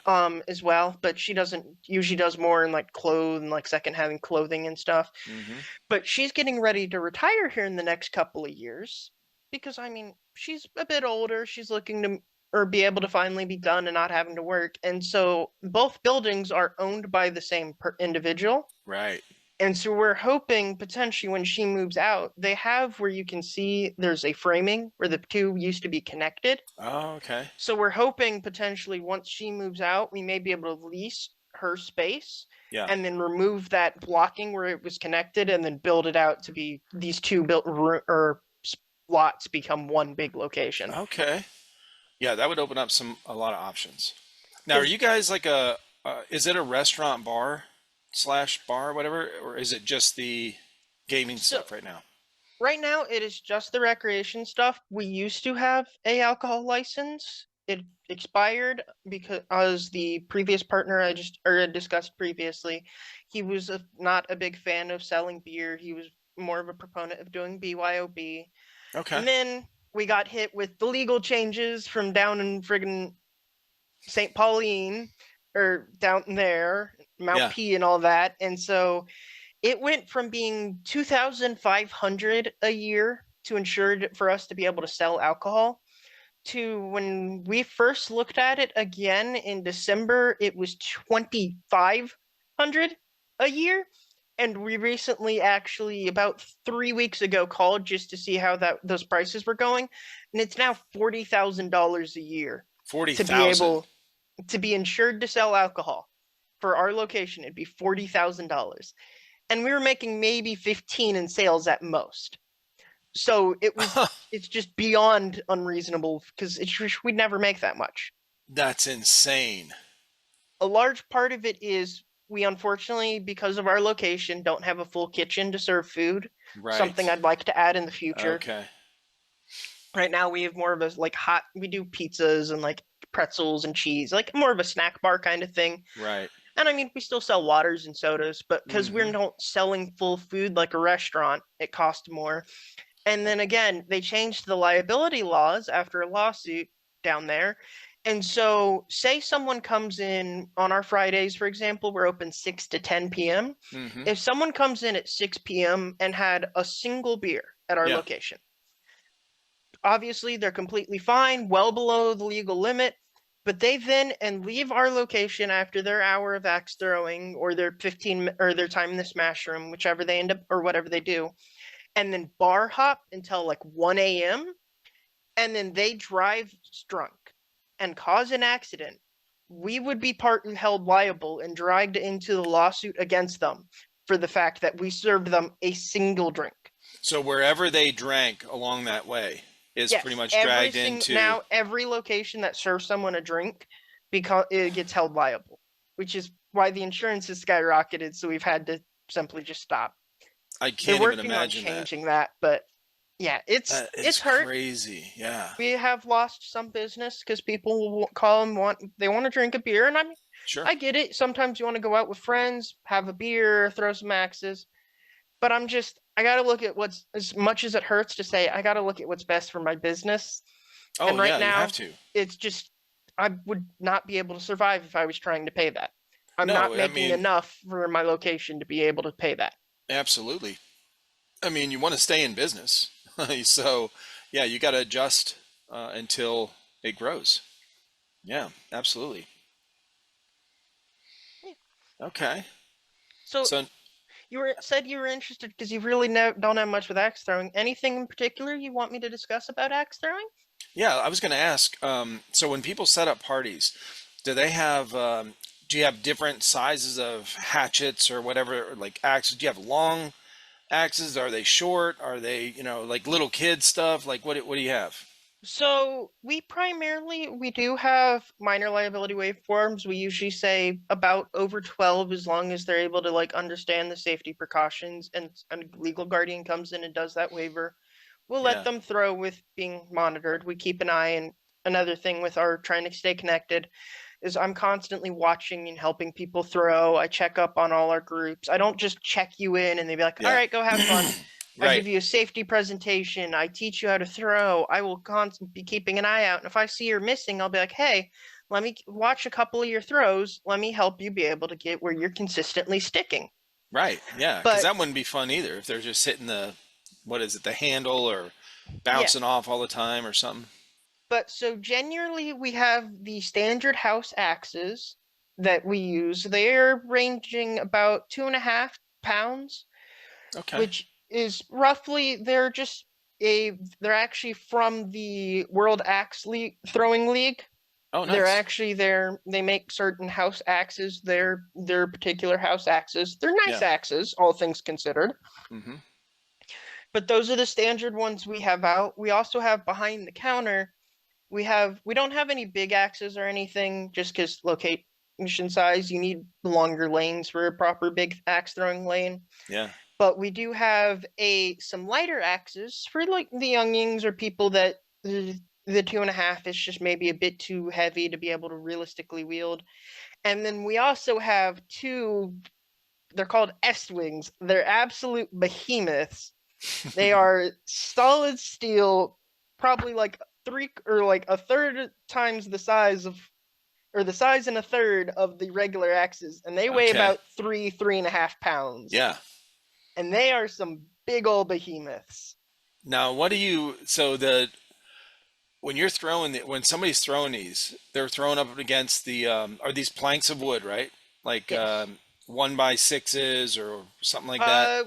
as well, but she doesn't usually does more in like clothes and like secondhand clothing and stuff. Hmm. But she's getting ready to retire here in the next couple of years because I mean, she's a bit older. She's looking to or be able to finally be done and not having to work. And so both buildings are owned by the same individual. Right. And so we're hoping potentially when she moves out, they have where you can see there's a framing where the two used to be connected. Oh, okay. So we're hoping potentially once she moves out, we may be able to lease her space Yeah. and then remove that blocking where it was connected and then build it out to be these two built or lots become one big location. Okay. Yeah, that would open up a lot of options. Now, are Because you guys like a is it a restaurant bar slash bar, whatever, or is it just the gaming so stuff right now? right now it is just the recreation stuff. We used to have a alcohol license. It expired because the previous partner I just or discussed previously, he was not a big fan of selling beer. He was more of a proponent of doing BYOB. Okay. And then we got hit with the legal changes from down in friggin' St. Pauline or down there, Mount Yeah. P and all that. And so it went from being 2,500 a year to insured for us to be able to sell alcohol to when we first looked at it again in December, it was 2,500 a year. And we recently actually about 3 weeks ago called just to see how those prices were going. And it's now $40,000 a year Forty to be thousand. able to be insured to sell alcohol. For our location, it'd be $40,000. And we were making maybe 15 in sales at most. So it's just beyond unreasonable because we'd never make that much. That's insane. A large part of it is we unfortunately, because of our location, don't have a full kitchen to serve food. Something Right. I'd like to add in the future. Okay. Right now we have more of a like hot, we do pizzas and like pretzels and cheese, like more of a snack bar kind of thing. Right. And I mean, we still sell waters and sodas, but because we're Mm-hmm. not selling full food like a restaurant, it costs more. And then again, they changed the liability laws after a lawsuit down there. And so, say someone comes in on our Fridays, for example, we're open 6 to 10 p.m. Mm-hmm. If someone comes in at 6 p.m. and had a single beer at our Yeah. location, obviously they're completely fine, well below the legal limit, but they then and leave our location after their hour of axe throwing or their 15 or their time in the smash room, whichever they end up or whatever they do, and then bar hop until like 1 a.m. and then they drive drunk and cause an accident, we would be part held liable and dragged into the lawsuit against them for the fact that we served them a single drink. So wherever they drank along that way is pretty Yes, much dragged into. now every location that serves someone a drink because it gets held liable, which is why the insurance has skyrocketed. So we've had to simply just stop. I They're can't even working on imagine that. changing that, but yeah, That it's is hurt. crazy. Yeah. We have lost some business because people will call and they want to drink a beer, and Sure. I get it. Sometimes you want to go out with friends, have a beer, throw some axes, but I got to look at what's as much as it hurts to say I got to look at what's best for my business. And Oh right yeah, you have now, to. it's just I would not be able to survive if I was trying to pay that. I'm not No, I making mean, enough for my location to be able to pay that. absolutely. I mean, you want to stay in business. So, yeah, you got to adjust until it grows. Yeah, absolutely. Okay. So So, said you were interested because you really don't have much with axe throwing. Anything in particular you want me to discuss about axe throwing? yeah, I was going to ask, so when people set up parties, do they have, do you have different sizes of hatchets or whatever, or like axes? Do you have long axes? Are they short? Are they, like little kid stuff? Like what do you have? So we do have minor liability waveforms. We usually say about over 12 as long as they're able to like understand the safety precautions and a legal guardian comes in and does that waiver. We'll let Yeah. them throw with being monitored. We keep an eye and another thing with our trying to stay connected is I'm constantly watching and helping people throw. I check up on all our groups. I don't just check you in and they be like, all Yeah. right, go have fun. I Right. give you a safety presentation. I teach you how to throw. I will constantly be keeping an eye out. And if I see you're missing, I'll be like, hey, let me watch a couple of your throws. Let me help you be able to get where you're consistently sticking. Right. Yeah. Because But that wouldn't be fun either if they're just hitting what is it, the handle or yeah, bouncing off all the time or something. But so generally, we have the standard house axes that we use. They're ranging about 2.5 pounds, Okay. which is roughly they're actually from the World Axe League Throwing League. Oh, They're nice. actually they make certain house axes, their particular house axes. They're nice Yeah. axes, all things considered. Mm-hmm. But those are the standard ones we have out. We also have behind the counter, we don't have any big axes or anything just because location size, you need longer lanes for a proper big axe throwing lane. Yeah. But we do have some lighter axes for like the youngings or people that the 2.5 is just maybe a bit too heavy to be able to realistically wield. And then we also have two, they're called S-Wings. They're absolute behemoths. They are solid steel, probably like three or like a third times the size of, or the size and a third of the regular axes, and they weigh Okay. about 3.5 pounds. Yeah. And they are some big old behemoths. Now, what do you, so the, when you're throwing when somebody's throwing these, they're throwing up against the, are these planks of wood, right? Like, Yes. 1x6s or something like that?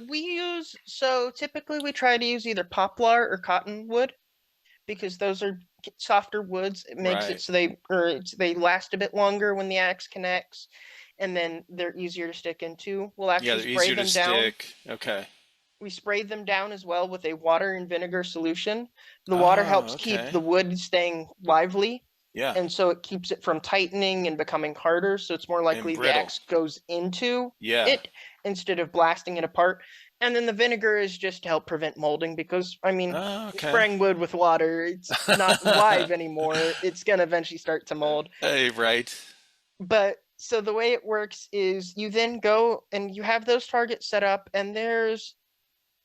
So typically we try to use either poplar or cottonwood because those are softer woods. It makes it Right. so they last a bit longer when the axe connects, and then they're easier to stick into. We'll Yeah, actually they're spray easier to them down. stick. Okay. We spray them down as well with a water and vinegar solution. The water Oh, helps keep okay. the wood staying lively, Yeah. and so it keeps it from tightening and becoming harder. So it's more And likely the brittle. axe goes into Yeah. it instead of blasting it apart. And then the vinegar is just to help prevent molding because, I mean, Oh, okay. spraying wood with water, it's not live anymore. It's going to eventually start to mold. Hey, right. But so the way it works is you then go and you have those targets set up, and there's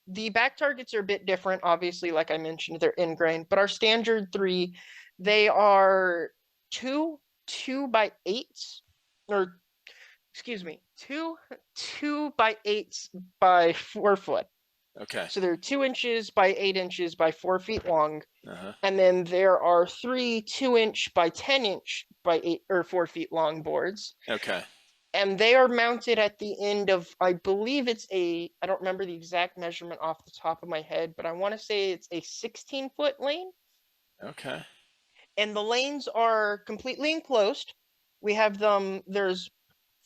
the back targets are a bit different. Obviously, like I mentioned, they're ingrained, but our standard three, they are two 2x8s, or excuse me, two by 8s by 4 foot. Okay. So they're 2 inches by 8 inches by 4 feet long. Uh-huh. And then there are three 2 inch by 10 inch by 8 or 4 feet long boards, Okay. and they are mounted at the end of, I believe I don't remember the exact measurement off the top of my head, but I want to say it's a 16-foot lane. Okay. And the lanes are completely enclosed. We have there's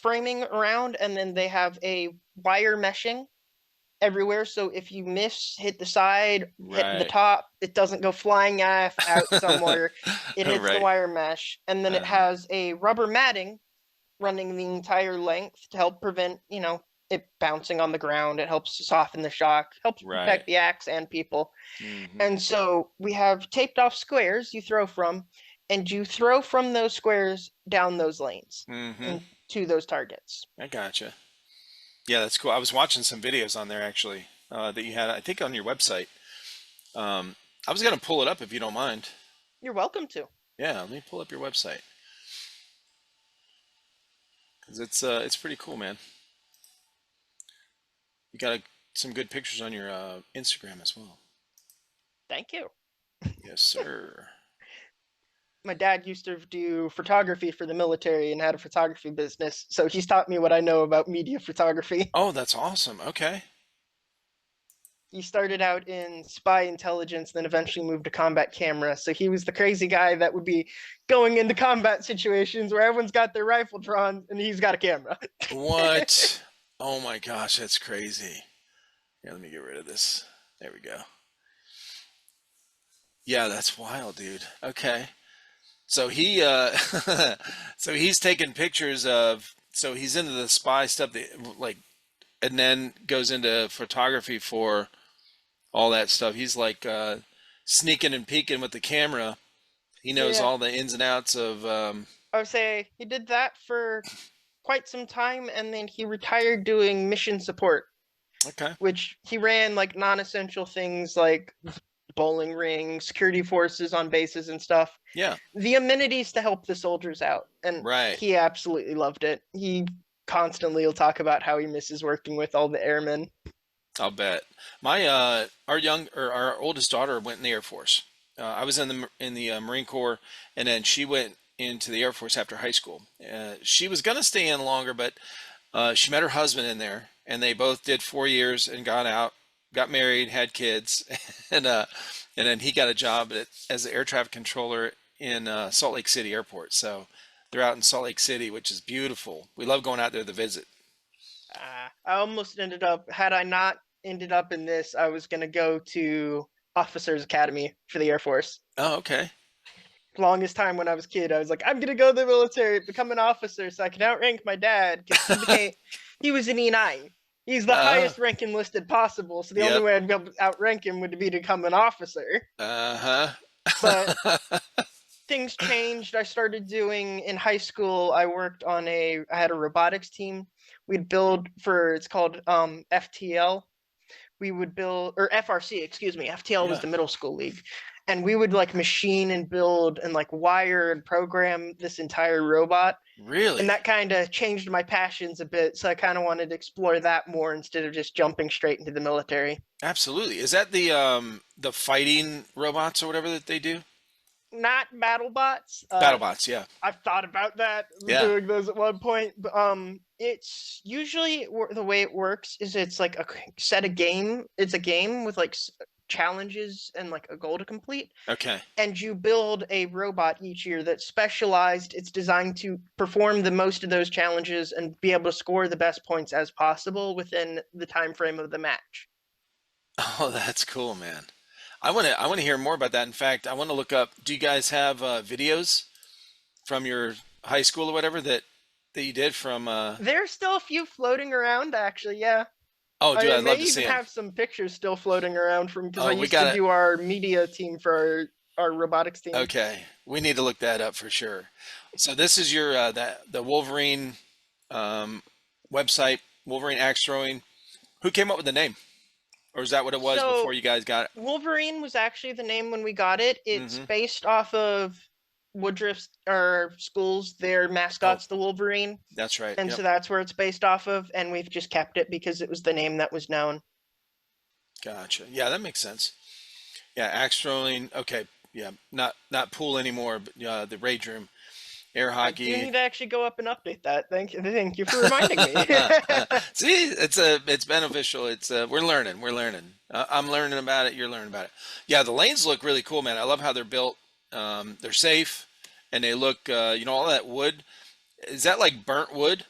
framing around, and then they have a wire meshing everywhere. So if you hit the side, hit the Right. top, it doesn't go flying out somewhere. It hits the Right. wire mesh. And then it Uh-huh. has a rubber matting running the entire length to help prevent, it bouncing on the ground. It helps soften the shock, helps Right. protect the axe and people. Mm-hmm. And so we have taped off squares you throw from, and you throw from those squares down those lanes Mm-hmm. and to those targets. I gotcha. Yeah, that's cool. I was watching some videos on there actually, that you had, I think, on your website. Um, I was gonna pull it up if you don't mind. You're welcome to. Yeah, let me pull up your website because it's pretty cool, man. You got some good pictures on your Instagram as well. Thank you. Yes, sir. My dad used to do photography for the military and had a photography business, so he's taught me what I know about media photography. Oh, that's awesome. Okay. He started out in spy intelligence, then eventually moved to combat camera. So he was the crazy guy that would be going into combat situations where everyone's got their rifle drawn and he's got a camera. What? Oh my gosh, that's crazy. Yeah, let me get rid of this. There we go. Yeah, that's wild, dude. Okay. So he so he's taking pictures of, so he's into the spy stuff that, like, and then goes into photography for all that stuff. He's like sneaking and peeking with the camera. He knows Yeah, all the ins and outs of I would say he did that for quite some time, and then he retired doing mission support, okay. which he ran like non-essential things like bowling rings, security forces on bases and stuff. Yeah, The amenities to help the soldiers out, and right. he absolutely loved it. He constantly will talk about how he misses working with all the airmen. I'll bet. My our young or our oldest daughter went in the Air Force. I was in the Marine Corps, and then she went into the Air Force after high school. She was gonna stay in longer, but she met her husband in there, and they both did 4 years and got out, got married, had kids, and then he got a job as the air traffic controller in Salt Lake City Airport. So they're out in Salt Lake City, which is beautiful. We love going out there to visit. I almost ended up, had I not ended up in this, I was going to go to Officers Academy for the Air Force. Oh, okay. Longest time when I was a kid, I was like, I'm going to go to the military, become an officer so I can outrank my dad because he was an E9. He's the Uh, highest rank enlisted possible. So the only yep. way I'd be able to outrank him would be to become an officer. But Uh-huh. things changed. I started doing in high school. I had a robotics team. We'd build for it's called FTL. We would build or FRC, excuse me. FTL was Yeah. the middle school league, and we would like machine and build and like wire and program this entire robot. And Really? that kind of changed my passions a bit. So I kind of wanted to explore that more instead of just jumping straight into the military. Absolutely. Is that the fighting robots or whatever that they do? Not battle bots. BattleBots, yeah. I've thought about that Yeah. doing those at one point. But, it's usually the way it works is it's like a set a game. It's a game with like challenges and like a goal to complete, Okay. and you build a robot each year that's specialized. It's designed to perform the most of those challenges and be able to score the best points as possible within the time frame of the match. Oh, that's cool, man. I want to hear more about that. In fact, I want to look up, do you guys have videos from your high school or whatever that you did from There's still a few floating around, actually. Yeah. Oh, dude, I I'd may love to even see them. have some pictures still floating around from because I Oh, we used to got it. do our media team for our robotics team. Okay. We need to look that up for sure. So this is your the Wolverine um, website, Wolverine Axe Throwing. Who came up with the name? Or is that what it was before So you guys got Wolverine was actually the name when we got it. it? It's based off of Woodruff's or schools, their Oh, mascot's the Wolverine, that's right. and Yep. so that's where it's based off of. And we've just kept it because it was the name that was known. Gotcha. Yeah, that makes sense. Yeah, axe throwing. Okay. Yeah, not pool anymore, but the rage room, air I do hockey. need to actually go up and update that. Thank you for reminding me. See, it's beneficial. It's we're learning. I'm learning about it. You're learning about it. Yeah, the lanes look really cool, man. I love how they're built. They're safe, and they look. All that wood. Is that like burnt wood?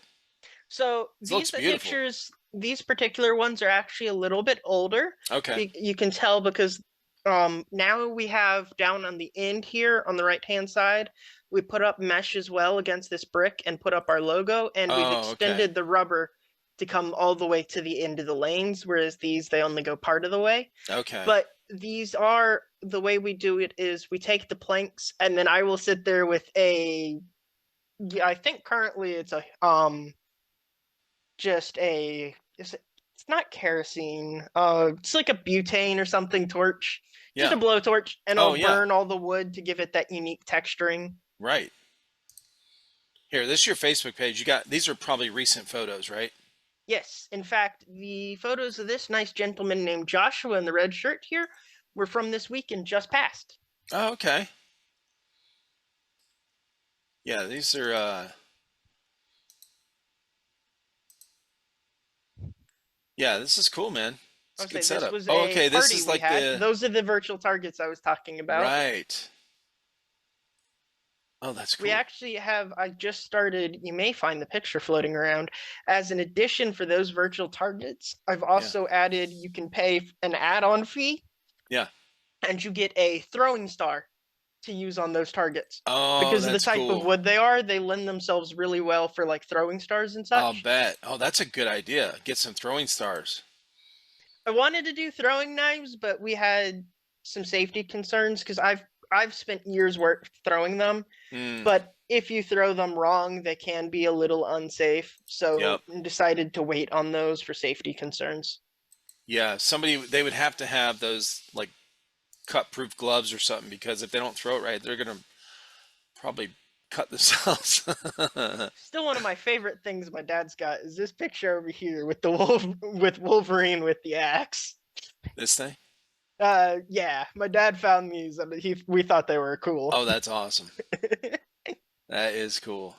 So It looks these beautiful. pictures, these particular ones are actually a little bit older. Okay. You can tell because now we have down on the end here on the right hand side, we put up mesh as well against this brick and put up our logo, and we've Oh, okay. extended the rubber to come all the way to the end of the lanes, whereas these they only go part of the way. Okay. But these are the way we do it is we take the planks and then I will sit there with a yeah, I think currently it's a just a it's not kerosene. It's like a butane or something torch. Just a Yeah. blowtorch, and Oh, I'll yeah. burn all the wood to give it that unique texturing. Right. Here, this is your Facebook page. You got these are probably recent photos, right? Yes, in fact, the photos of this nice gentleman named Joshua in the red shirt here were from this weekend just passed. Oh, okay. Yeah, these are yeah, this is cool, man. It's a I'll good say this setup. was Oh, a okay, this party is we like had. the Those are the virtual targets I was talking about. right. Oh, that's We cool. actually have, I just started, you may find the picture floating around. As an addition for those virtual targets, I've Yeah. also added, you can pay an add-on fee Yeah. and you get a throwing star to use on those targets. Oh, Because of the that's type of cool. wood they are, they lend themselves really well for like throwing stars and I'll such. bet. Oh, that's a good idea. Get some throwing stars. I wanted to do throwing knives, but we had some safety concerns because I've spent years work throwing them, Mm, but if you throw them wrong, they can be a little unsafe. So yep. decided to wait on those for safety concerns. Yeah, somebody they would have to have those like cut-proof gloves or something because if they don't throw it right, they're gonna probably cut themselves. Still, one of my favorite things my dad's got is this picture over here with the with Wolverine with the axe. This thing? Yeah, my dad found these and we thought they were cool. Oh, that's awesome. That is cool.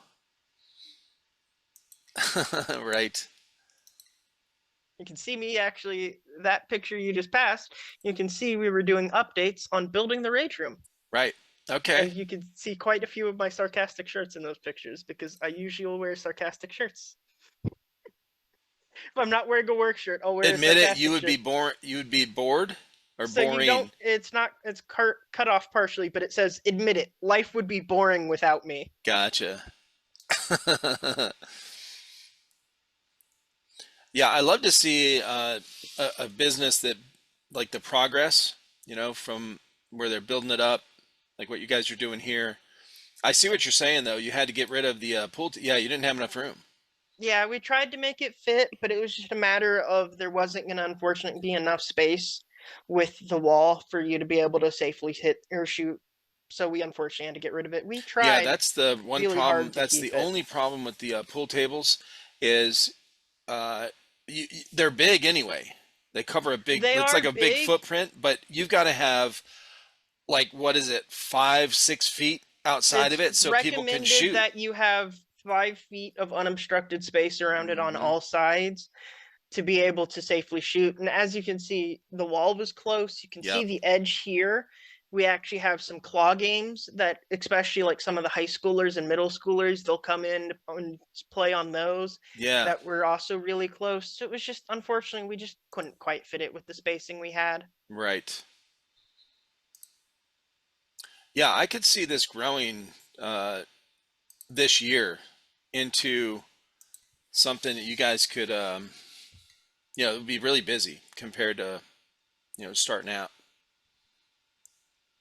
Right. You can see me actually, that picture you just passed, you can see we were doing updates on building the rage room. Right. Okay. And you can see quite a few of my sarcastic shirts in those pictures because I usually will wear sarcastic shirts. If I'm not wearing a work shirt, I'll wear a Admit it, sarcastic shirt. you would be bored or So you don't, boring. it's not, it's cut off partially, but it says, admit it, life would be boring without me. Gotcha. Yeah, I love to see a business that like the progress, from where they're building it up, like what you guys are doing here. I see what you're saying though. You had to get rid of the yeah, you didn't have enough room. Yeah, we tried to make it fit, but it was just a matter of there wasn't going to unfortunately be enough space with the wall for you to be able to safely hit or shoot. So we unfortunately had to get rid of it. We Yeah, tried that's the one really problem. hard to That's the keep it. only problem with the pool tables is uh, they're big anyway. They cover a big, They it's are like a big big. footprint, but you've got to have like, what is it, 5, 6 feet outside of It's it so people can recommended shoot. that you have 5 feet of unobstructed space around it on Hmm. all sides to be able to safely shoot. And as you can see, the wall was close. You can see Yep. the edge here. We actually have some claw games that, especially like some of the high schoolers and middle schoolers, they'll come in and play on those Yeah. that were also really close. So it was just, unfortunately, we just couldn't quite fit it with the spacing we had. Right. Yeah, I could see this growing this year into something that you guys could, it would be really busy compared to, starting out.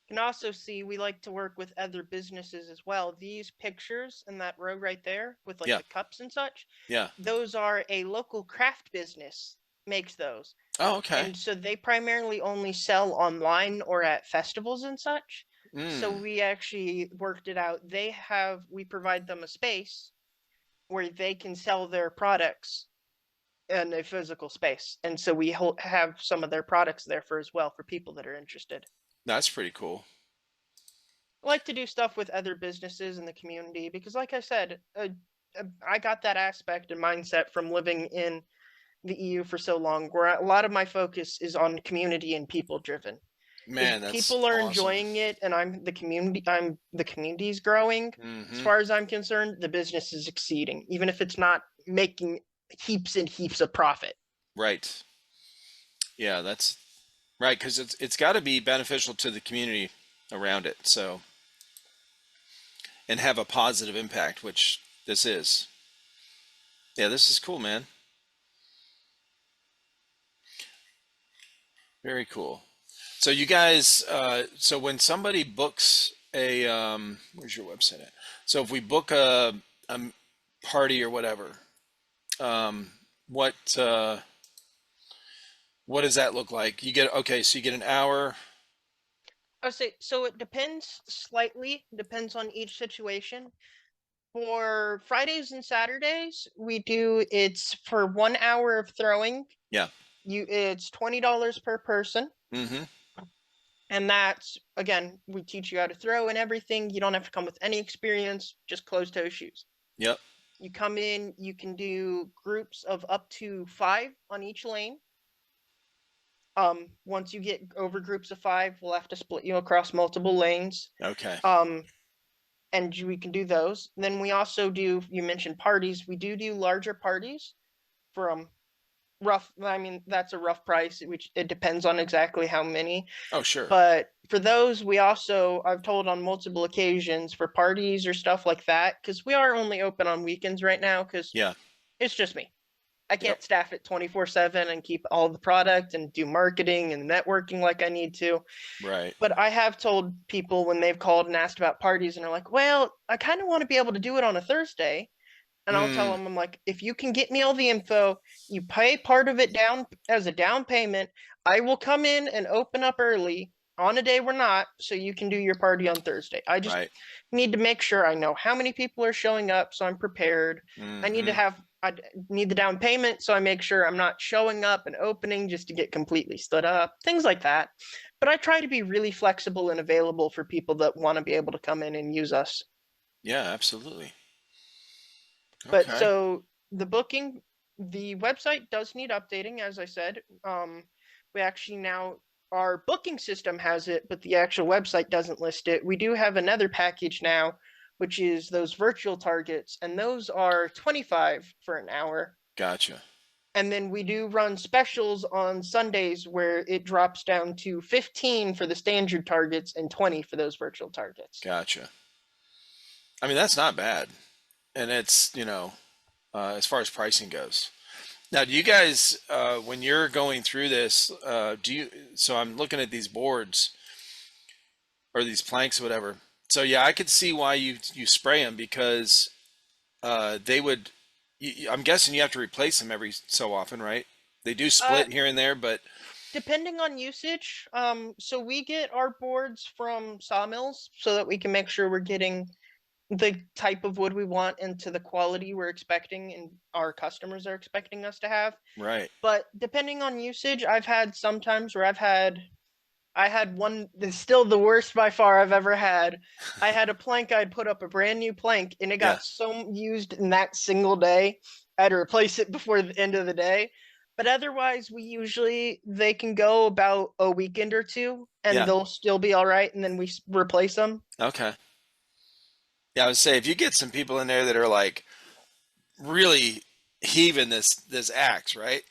You can also see we like to work with other businesses as well. These pictures in that row right there with like Yeah. the cups and such, Yeah. those are a local craft business makes those. Oh, okay. And so they primarily only sell online or at festivals and such. So Mm. we actually worked it out. We provide them a space where they can sell their products in a physical space. And so we have some of their products there for as well for people that are interested. That's pretty cool. I like to do stuff with other businesses in the community because, like I said, I got that aspect and mindset from living in the EU for so long, where a lot of my focus is on community and people driven. If Man, that's people are awesome. enjoying it and I'm the community's growing, as Hmm. far as I'm concerned, the business is exceeding, even if it's not making heaps and heaps of profit. Right. Yeah, that's right, because it's got to be beneficial to the community around it, so and have a positive impact, which this is. Yeah, this is cool, man. Very cool. So you guys, so when somebody books a, where's your website at? So if we book a party or whatever, um, what what does that look like? You get, okay, so you get an hour. I would say so. It depends slightly, depends on each situation. For Fridays and Saturdays, it's for 1 hour of throwing. Yeah. It's $20 per person. Mm-hmm. And that's, again, we teach you how to throw and everything. You don't have to come with any experience, just closed toe shoes. Yep. You come in, you can do groups of up to 5 on each lane. Once you get over groups of 5, we'll have to split you across multiple lanes. Okay. And we can do those. Then we also do, you mentioned parties. We do larger parties from rough, I mean, that's a rough price, which it depends on exactly how many. Oh, sure. But for those, I've told on multiple occasions for parties or stuff like that, because we are only open on weekends right now, because Yeah. it's just me. I Yep. can't staff it 24/7 and keep all the product and do marketing and networking like I need to. Right. But I have told people when they've called and asked about parties and are like, well, I kind of want to be able to do it on a Thursday. And I'll tell Mm. them, I'm like, if you can get me all the info, you pay part of it down as a down payment, I will come in and open up early on a day we're not, so you can do your party on Thursday. I just Right. need to make sure I know how many people are showing up so I'm prepared. Mm-hmm. I need the down payment so I make sure I'm not showing up and opening just to get completely stood up, things like that. But I try to be really flexible and available for people that want to be able to come in and use us. Yeah, absolutely. But Okay. so the booking, the website does need updating, as I said. We actually now, our booking system has it, but the actual website doesn't list it. We do have another package now, which is those virtual targets, and those are 25 for an hour. Gotcha. And then we do run specials on Sundays where it drops down to 15 for the standard targets and 20 for those virtual targets. Gotcha. I mean, that's not bad. And it's, as far as pricing goes. Now, do you guys, when you're going through this, so I'm looking at these boards or these planks or whatever. So yeah, I could see why you spray them because they would, I'm guessing you have to replace them every so often, right? They do Uh, split here and there, but Depending on usage, so we get our boards from sawmills so that we can make sure we're getting the type of wood we want and to the quality we're expecting and our customers are expecting us to have. right. But depending on usage, I've had sometimes where I had one that's still the worst by far I've ever had. I had a plank, I'd put up a brand new plank and it Yeah. got so used in that single day. I had to replace it before the end of the day. But otherwise, they can go about a weekend or two and Yeah. they'll still be all right. And then we replace them. Okay. Yeah, I would say if you get some people in there that are like really heaving this axe, right?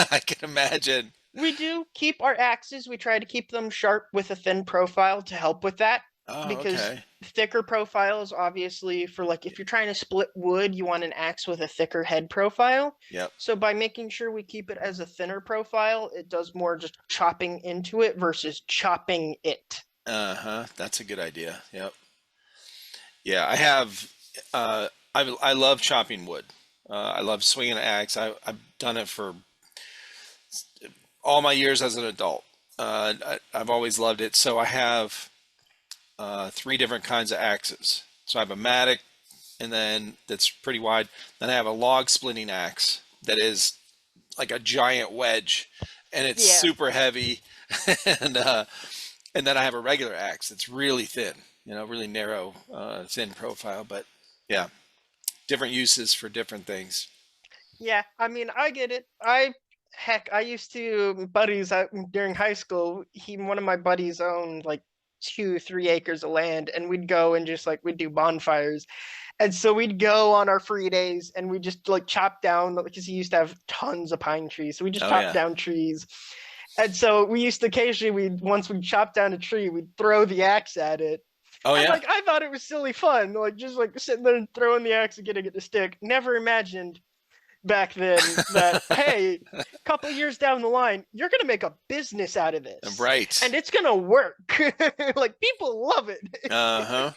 I can imagine. We do keep our axes. We try to keep them sharp with a thin profile to help with that Oh, because okay. thicker profiles, obviously, for like if you're trying to split wood, you want an axe with a thicker head profile. Yep. So by making sure we keep it as a thinner profile, it does more just chopping into it versus chopping it. Uh-huh. That's a good idea. Yep. Yeah, I have. I love chopping wood. I love swinging an axe. I've done it for all my years as an adult. I've always loved it. So I have three different kinds of axes. So I have a mattock, and then that's pretty wide. Then I have a log splitting axe that is like a giant wedge, and it's Yeah. super heavy. and and then I have a regular axe that's really thin, really narrow, thin profile. But yeah, different uses for different things. Yeah, I mean, I get it. I used to buddies during high school. One of my buddies owned like 2, 3 acres of land, and we'd go and just like we'd do bonfires, and so we'd go on our free days and we just like chop down because he used to have tons of pine trees, so we just Oh chop yeah. down trees, and so we used to occasionally once we chop down a tree, we'd throw the axe at it. Oh And yeah. like I thought it was silly fun, like just like sitting there and throwing the axe and getting it to stick. Never imagined back then that hey, a couple years down the line you're going to make a business out of this Right. and it's going to work. Like people love it. Uh-huh.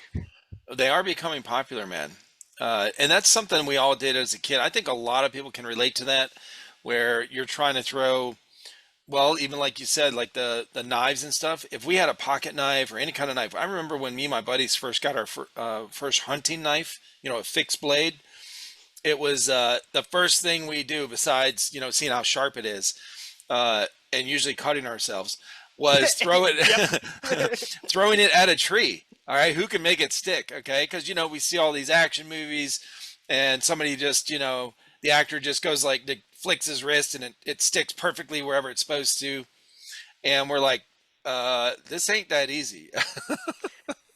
They are becoming popular, man. And that's something we all did as a kid. I think a lot of people can relate to that, where you're trying to throw, well, even like you said, like the knives and stuff. If we had a pocket knife or any kind of knife, I remember when me and my buddies first got our first hunting knife, a fixed blade. It was the first thing we do besides, seeing how sharp it is, and usually cutting ourselves, was throw it, Yep. throwing it at a tree. All right, who can make it stick? Okay, because we see all these action movies, and somebody just, the actor just goes like, flicks his wrist, and it sticks perfectly wherever it's supposed to, and we're like, this ain't that easy.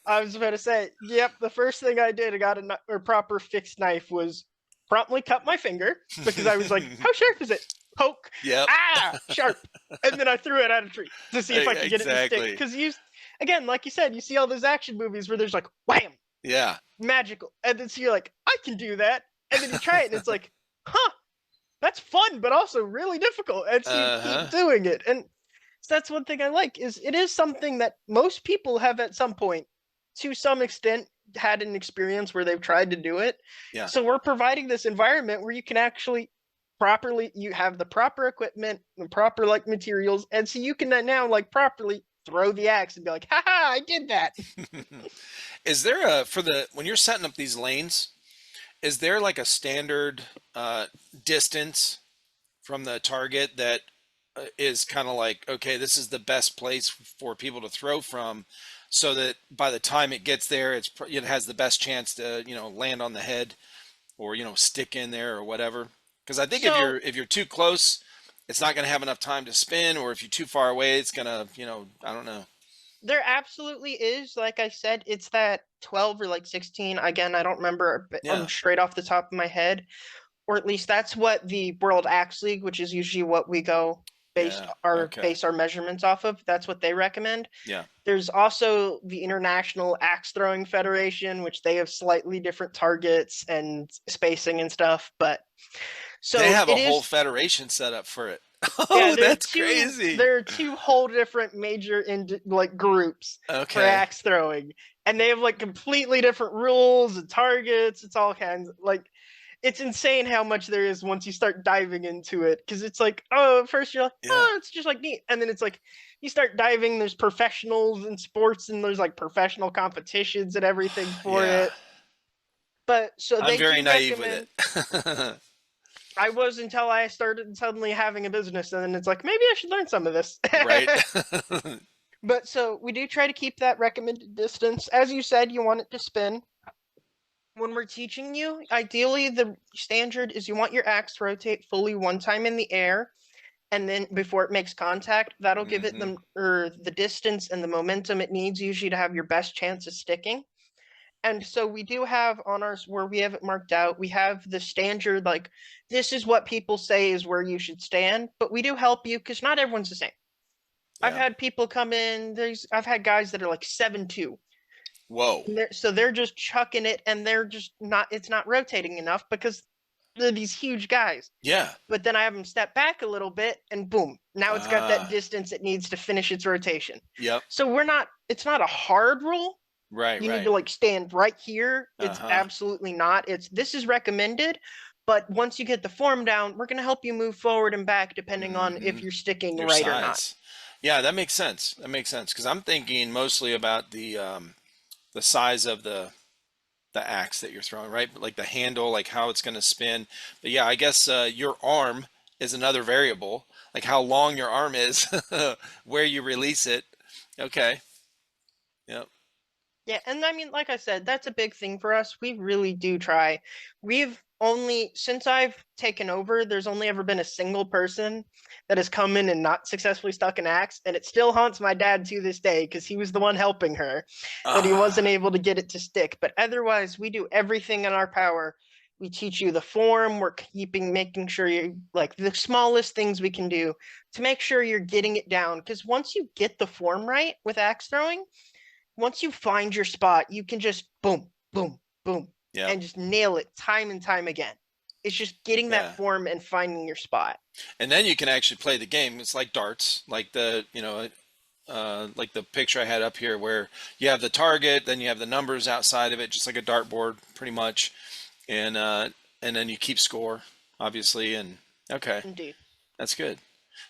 I was about to say, yep, the first thing I did, I got a proper fixed knife, was promptly cut my finger because I was like, how sharp is it? Poke. Yep. Ah, sharp. And then I threw it at a tree to see if I could get it to stick. Exactly. Because again, like you said, you see all those action movies where there's like, wham, Yeah. magical. And then so you're like, I can do that. And then you try it and it's like, huh, that's fun, but also really difficult. And so you Uh-huh. keep doing it. And so that's one thing I like, is it is something that most people have at some point, to some extent, had an experience where they've tried to do it. Yeah. So we're providing this environment where you can actually you have the proper equipment, the proper like materials, and so you can now like properly throw the axe and be like, haha, I did that. Is there when you're setting up these lanes, is there like a standard distance from the target that is kind of like, okay, this is the best place for people to throw from, so that by the time it gets there, it has the best chance to, land on the head, or, stick in there or whatever. Because I think So if you're too close, it's not going to have enough time to spin, or if you're too far away, it's gonna, I don't know. there absolutely is, like I said, it's that 12 or like 16. Again, I don't remember Yeah. straight off the top of my head, or at least that's what the World Axe League, which is usually what we go Yeah. Okay. base our measurements off of. That's what they recommend. Yeah. There's also the International Axe Throwing Federation, which they have slightly different targets and spacing and stuff. But They so have it a whole is, federation set up for it. yeah, Oh, that's crazy. there are two whole different major like groups for Okay. axe throwing, and they have like completely different rules and targets. It's all kinds like it's insane how much there is once you start diving into it, because it's like, oh, at first you're like, Yeah. oh, it's just like neat, and then it's like you start diving, there's professionals in sports and there's like professional competitions and everything for Yeah. it. But so I'm they very do naive with recommend. it. I was until I started suddenly having a business, and then it's like maybe I should learn some of this. Right? But so we do try to keep that recommended distance. As you said, you want it to spin. When we're teaching you, ideally the standard is you want your axe to rotate fully one time in the air, and then before it makes contact, that'll give it Hmm. the distance and the momentum it needs usually to have your best chance of sticking. And so we do have on ours where we have it marked out, we have the standard, like this is what people say is where you should stand, but we do help you because not everyone's the same. I've Yeah. had people come in, I've had guys that are like 7'2", Whoa. and so they're just chucking it, and they're just not, it's not rotating enough because they're these huge guys. Yeah. But then I have them step back a little bit, and boom, now it's got that Ah. distance it needs to finish its rotation. Yep. So it's not a hard rule. Right. You need to Right. like stand right here. It's Uh-huh. absolutely not. This is recommended, but once you get the form down, we're going to help you move forward and back depending on Hmm. if you're sticking Your right or not. size. Yeah, that makes sense. That makes sense because I'm thinking mostly about the size of the axe that you're throwing, right? Like the handle, like how it's going to spin. But yeah, I guess your arm is another variable, like how long your arm is, where you release it. Okay. Yep. Yeah, and I mean, like I said, that's a big thing for us. We really do try. We've only, since I've taken over, there's only ever been a single person that has come in and not successfully stuck an axe, and it still haunts my dad to this day because he was the one helping her, that he wasn't Ah, able to get it to stick. But otherwise, we do everything in our power. We teach you the form. We're making sure you like the smallest things we can do to make sure you're getting it down. Because once you get the form right with axe throwing, once you find your spot, you can just boom, boom, boom, yep. and just nail it time and time again. It's just getting that Yeah. form and finding your spot. And then you can actually play the game. It's like darts, like like the picture I had up here where you have the target, then you have the numbers outside of it, just like a dartboard, pretty much. And then you keep score, obviously. And okay, Indeed. that's good.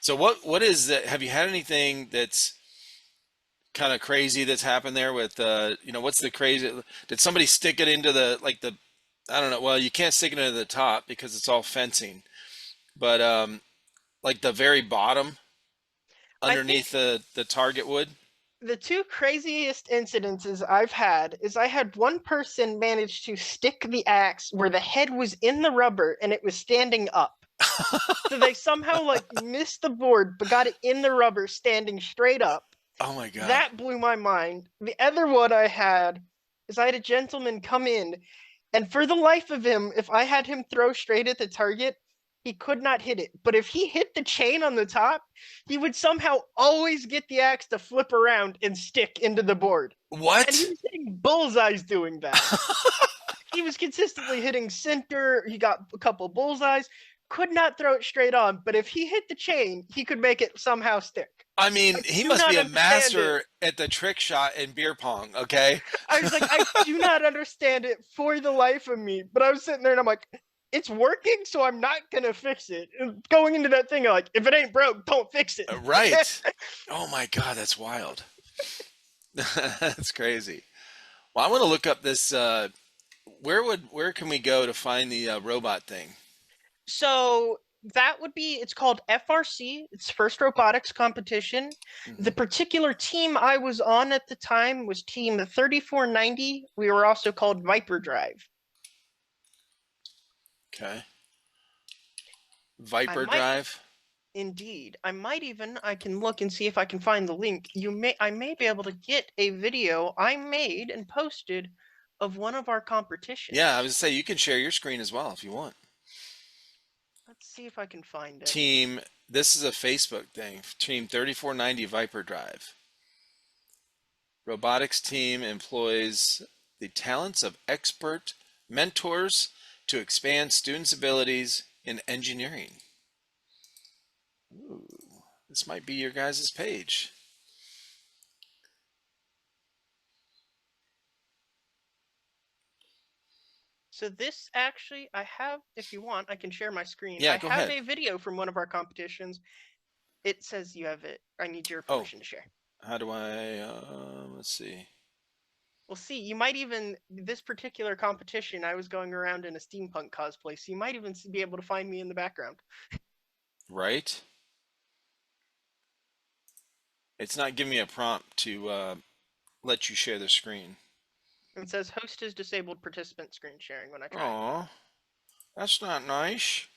So what is that? Have you had anything that's kind of crazy that's happened there with what's the crazy? Did somebody stick it into the I don't know. Well, you can't stick it into the top because it's all fencing, but like the very bottom I underneath think the target wood. the two craziest incidences I've had is I had one person manage to stick the axe where the head was in the rubber and it was standing up. So they somehow like missed the board but got it in the rubber standing straight up. Oh my God. That blew my mind. The other one I had is I had a gentleman come in, and for the life of him, if I had him throw straight at the target, he could not hit it. But if he hit the chain on the top, he would somehow always get the axe to flip around and stick into the board. And he What? was hitting bullseyes doing that. He was consistently hitting center. He got a couple bullseyes. Could not throw it straight on, but if he hit the chain, he could make it somehow stick. I mean, I he do must be not a understand it. master at the trick shot in beer pong, okay? I was like, I do not understand it for the life of me. But I was sitting there and I'm like, it's working, so I'm not gonna fix it. And going into that thing, like, if it ain't broke, don't fix it. Right. Oh my God, that's wild. That's crazy. Well, I want to look up this. Where can we go to find the robot thing? So that would be, it's called FRC. It's First Robotics Competition. The Hmm. particular team I was on at the time was Team 3490. We were also called Viper Drive. Okay. I Viper might Drive. indeed. I can look and see if I can find the link. I may be able to get a video I made and posted of one of our Yeah, I competitions. was gonna say you can share your screen as well if you want. Let's see if I can find it. Team, this is a Facebook thing. Team 3490 Viper Drive. Robotics team employs the talents of expert mentors to expand students' abilities in engineering. Ooh, this might be your guys' page. So this actually, I have, if you want, I can share my screen. Yeah, I go have ahead. a video from one of our competitions. It says you have it. I need your Oh, permission to share. how do I, let's see. We'll see. You might even, this particular competition, I was going around in a steampunk cosplay, so you might even be able to find me in the background. Right? It's not giving me a prompt to let you share the screen. It says host is disabled participant screen sharing when I try. Oh, that's not nice.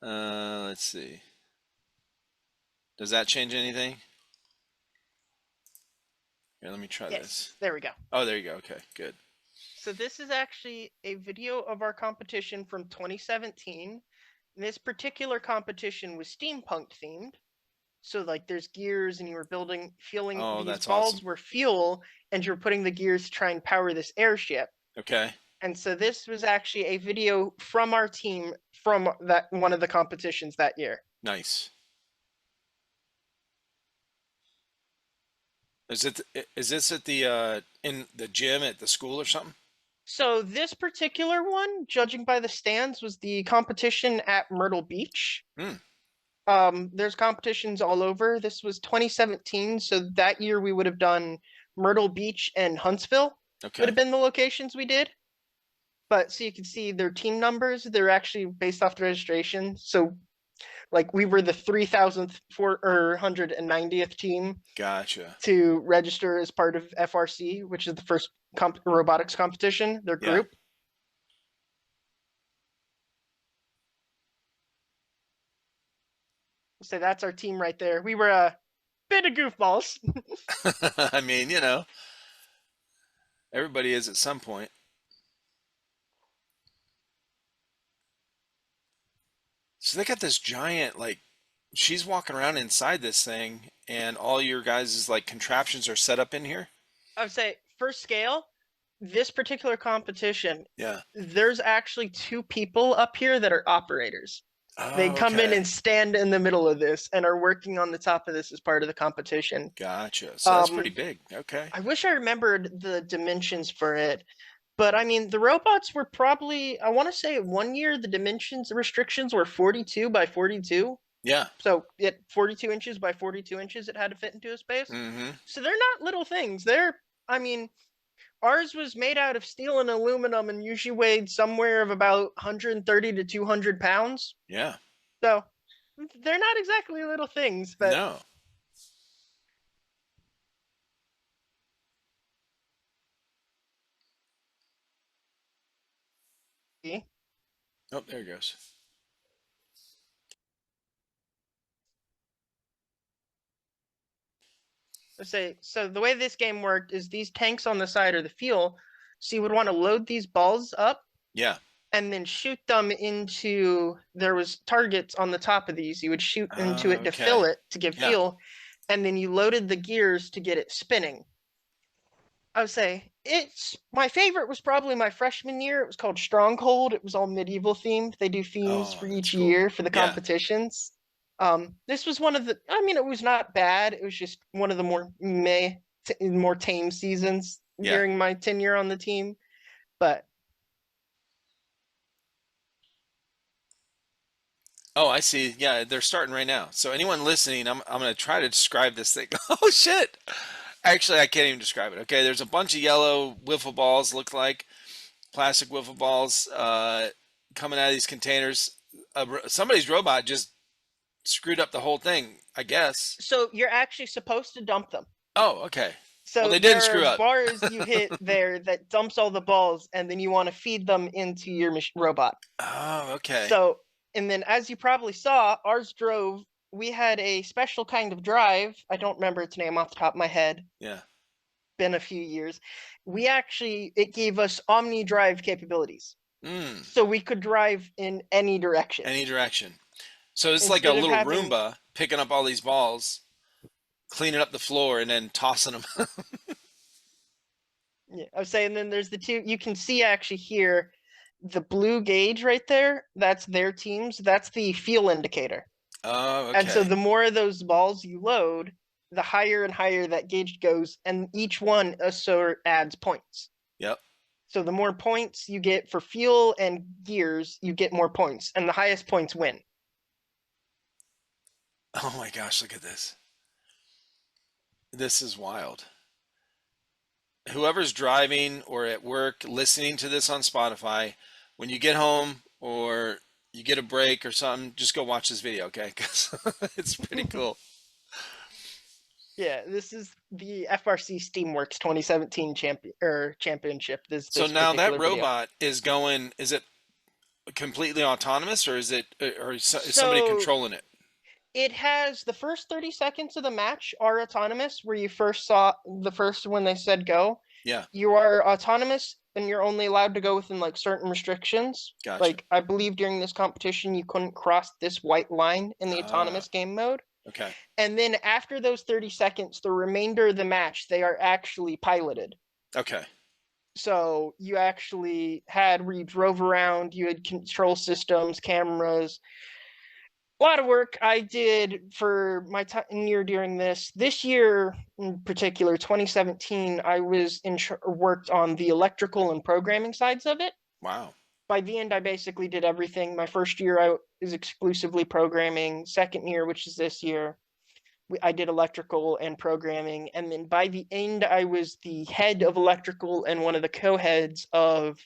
Let's see. Does that change anything? Here, let me try this. Yes, there we go. Oh, there you go. Okay, good. So this is actually a video of our competition from 2017. This particular competition was steampunk themed. So like there's gears and you were fueling Oh, these that's awesome. balls were fuel and you're putting the gears to try and power this airship. Okay, And so this was actually a video from our team from that one of the competitions that year. nice. Is this at the in the gym at the school or something? So this particular one, judging by the stands, was the competition at Myrtle Beach. Hmm. There's competitions all over. This was 2017, so that year we would have done Myrtle Beach and Huntsville would Okay. have been the locations we did. But so you can see their team numbers, they're actually based off the registration. So like we were the 3,490th team Gotcha. to register as part of FRC, which is the first robotics competition, their Yeah. group. So that's our team right there. We were a bit of goofballs. I mean, everybody is at some point. So they got this giant, like, she's walking around inside this thing, and all your guys' like contraptions are set up in here. I would say first scale, this particular competition, Yeah. there's actually two people up here that are operators. They Oh, come in okay. and stand in the middle of this and are working on the top of this as part of the competition. Gotcha. So that's pretty Um, big. Okay. I wish I remembered the dimensions for it, but I mean, the robots were probably, I want to say 1 year, the dimensions restrictions were 42 by 42. Yeah. So it 42 inches by 42 inches it had to fit into a space. Mm-hmm. So they're not little things. I mean, ours was made out of steel and aluminum and usually weighed somewhere of about 130 to 200 pounds. Yeah. So they're not exactly little things, but No. Oh, there it goes. let's say, so the way this game worked is these tanks on the side are the fuel. So you would want to load these balls up Yeah. and then shoot them into, there was targets on the top of these. You would shoot into it to fill Okay. it to give Yeah. fuel, and then you loaded the gears to get it spinning. I would say it's my favorite was probably my freshman year. It was called Stronghold. It was all medieval themed. They do themes Oh, for that's each cool. year for the Yeah. competitions. This was one of the. I mean, it was not bad. It was just one of the more tame seasons Yeah. during my tenure on the team. But Oh, I see. Yeah, they're starting right now. So anyone listening, I'm gonna try to describe this thing. Oh shit. Actually, I can't even describe it. Okay, there's a bunch of yellow wiffle balls, look like plastic wiffle balls, coming out of these containers. somebody's robot just screwed up the whole thing, I guess. So you're actually supposed to dump them. Oh, okay. Well, So they didn't there are screw up. bars you hit there that dumps all the balls, and then you want to feed them into your robot. Oh, okay. So, and then as you probably saw, ours drove. We had a special kind of drive. I don't remember its name off the top of my head. Yeah. Been a few years. It gave us omni drive capabilities. Mm. So we could drive in any direction. Any direction. So it's like a Instead of little having, Roomba picking up all these balls, cleaning up the floor, and then tossing them. yeah, I was saying, then there's the two. You can see actually here, the blue gauge right there. That's their teams. That's the fuel indicator. Oh, And so okay. the more of those balls you load, the higher and higher that gauge goes, and each one also adds points. Yep. So the more points you get for fuel and gears, you get more points, and the highest points win. Oh my gosh, look at this. This is wild. Whoever's driving or at work listening to this on Spotify, when you get home or you get a break or something, just go watch this video, okay? Because it's pretty cool. Yeah, this is the FRC Steamworks 2017 championship. So This now that particular video. robot is going, is it completely autonomous or is somebody So controlling it? it has the first 30 seconds of the match are autonomous, where you first saw the first when they said go. Yeah, You are autonomous and you're only allowed to go within like certain restrictions. gotcha. Like I believe during this competition you couldn't cross this white line in the Ah, autonomous game mode. okay. And then after those 30 seconds, the remainder of the match, they are actually piloted. Okay. So you actually had where you drove around, you had control systems, cameras, a lot of work I did for my year during this. This year in particular, 2017, I was worked on the electrical and programming sides of it. Wow. By the end, I basically did everything. My first year, I was exclusively programming. Second year, which is this year, I did electrical and programming. And then by the end, I was the head of electrical and one of the co-heads of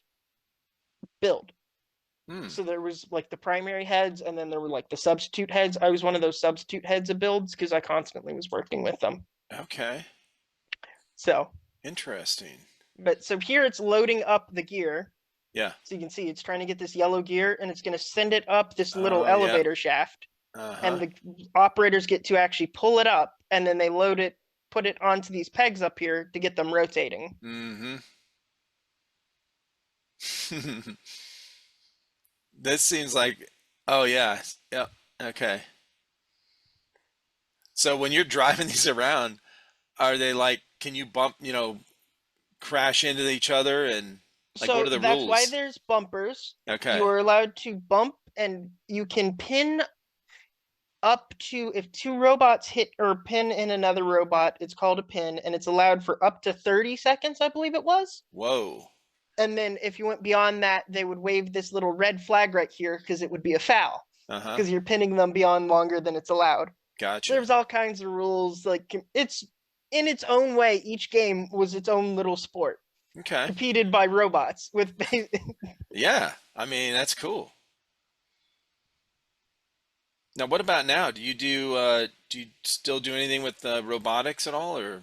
build. Hmm. So there was like the primary heads, and then there were like the substitute heads. I was one of those substitute heads of builds because I constantly was working with them. Okay. So, Interesting. but so here it's loading up the gear. Yeah. So you can see it's trying to get this yellow gear, and it's going to send it up this little Oh, yeah. elevator shaft. Uh-huh. And the operators get to actually pull it up, and then they load it, put it onto these pegs up here to get them rotating. Mm-hmm. This seems like, oh yeah. Yep. Okay. So when you're driving these around, are they like, can you bump, crash into each other and like what So are the that's why rules? there's bumpers. Okay. You are allowed to bump, and you can pin up to, if two robots hit or pin in another robot, it's called a pin, and it's allowed for up to 30 seconds, I believe it was. Whoa. And then if you went beyond that, they would wave this little red flag right here because it would be a foul Uh-huh. because you're pinning them beyond longer than it's allowed. So Gotcha. there's all kinds of rules. Like it's in its own way, each game was its own little sport, Okay. competed by robots with Yeah. I mean, that's cool. Now, what about now? Do you still do anything with robotics at all or?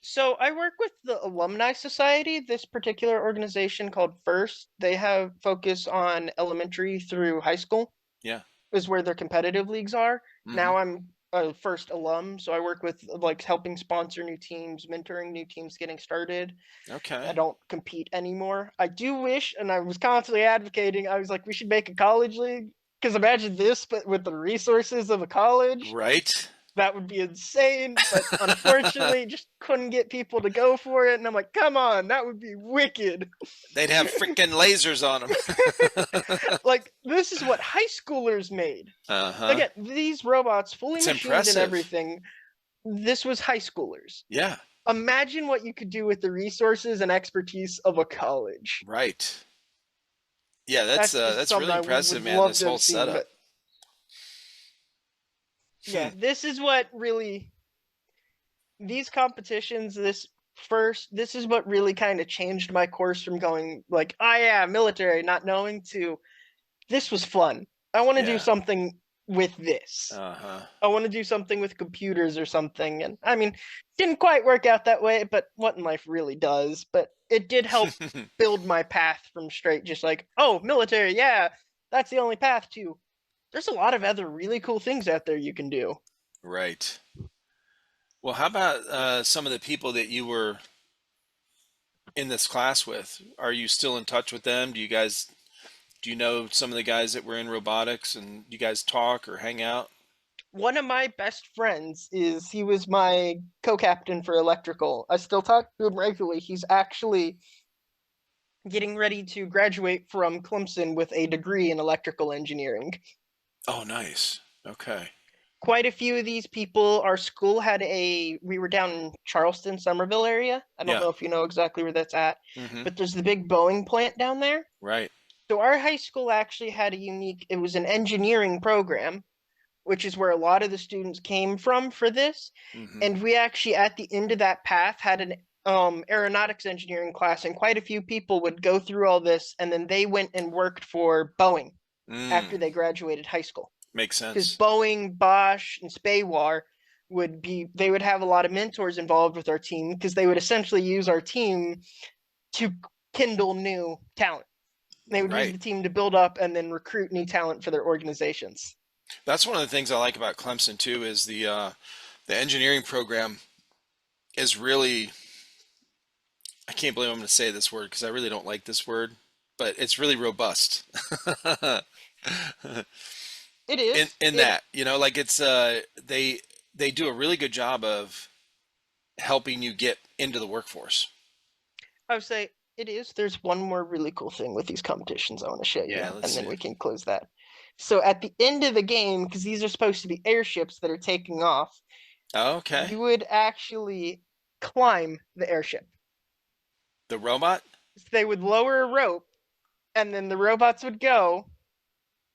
So I work with the Alumni Society, this particular organization called FIRST. They have focus on elementary through high school, Yeah. is where their competitive leagues are. Mm-hmm. Now I'm a FIRST alum, so I work with like helping sponsor new teams, mentoring new teams getting started. I Okay. don't compete anymore. I do wish, and I was constantly advocating, I was like, we should make a college league. Because imagine this, but with the resources of a college. Right? That would be insane, but unfortunately just couldn't get people to go for it. And I'm like, come on, that would be wicked. They'd have freaking lasers on them. Like, this is what high schoolers made. Uh-huh. Again, these robots, fully It's machined and impressive. everything, this was high schoolers. Yeah. Imagine what you could do with the resources and expertise of a college. Right. Yeah, That's just that's something really I impressive, would man, love this to whole have seen. setup. But yeah, this is what really, these competitions, this is what really kind of changed my course from going like, oh yeah, military, not knowing, to this was fun. I want to do Yeah. something with this. Uh-huh. I want to do something with computers or something. And I mean, didn't quite work out that way, but what in life really does. But it did help build my path from straight, just like, oh, military, yeah, that's the only path to. There's a lot of other really cool things out there you can do. Right. Well, how about some of the people that you were in this class with? Are you still in touch with them? Do you know some of the guys that were in robotics and you guys talk or hang out? One of my best friends is he was my co-captain for electrical. I still talk to him regularly. He's actually getting ready to graduate from Clemson with a degree in electrical engineering. Oh, nice. Okay. Quite a few of these people, our school had we were down in Charleston, Somerville area. I don't Yeah. know if you know exactly where that's at, Mm-hmm. but there's the big Boeing plant down there. Right. So our high school actually had it was an engineering program, which is where a lot of the students came from for this. Mm-hmm. And we actually, at the end of that path, had an aeronautics engineering class, and quite a few people would go through all this, and then they went and worked for Boeing after Mm. they graduated high school. Makes Because sense. Boeing, Bosch, and Spawar they would have a lot of mentors involved with our team because they would essentially use our team to kindle new talent. They would use Right. the team to build up and then recruit new talent for their organizations. That's one of the things I like about Clemson too is the engineering program is really, I can't believe I'm going to say this word because I really don't like this word, but it's really robust. It in is. in It that, like it's they do a really good job of helping you get into the workforce. I would say it is. There's one more really cool thing with these competitions I want to show Yeah, you, let's and then see. we can close that. So at the end of the game, because these are supposed to be airships that are taking off, Okay. you would actually climb the airship. The robot? So they would lower a rope, and then the robots would go.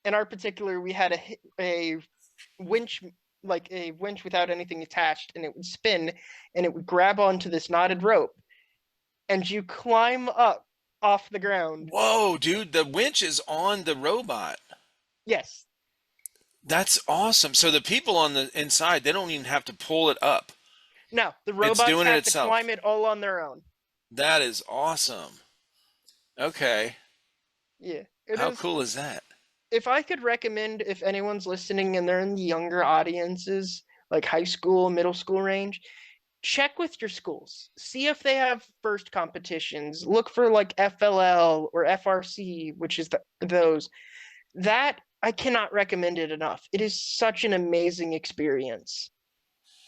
In our particular, we had a winch, like a winch without anything attached, and it would spin, and it would grab onto this knotted rope, and you climb up off the ground. Whoa, dude, the winch is on the robot. Yes. That's awesome. So the people on the inside, they don't even have to pull it up. No, the It's robots doing it have to itself. climb it all on their own. That is awesome. Okay. Yeah, it How is. cool is that? If I could recommend, if anyone's listening and they're in the younger audiences, like high school, middle school range, check with your schools. See if they have first competitions. Look for like FLL or FRC, which is those. That I cannot recommend it enough. It is such an amazing experience.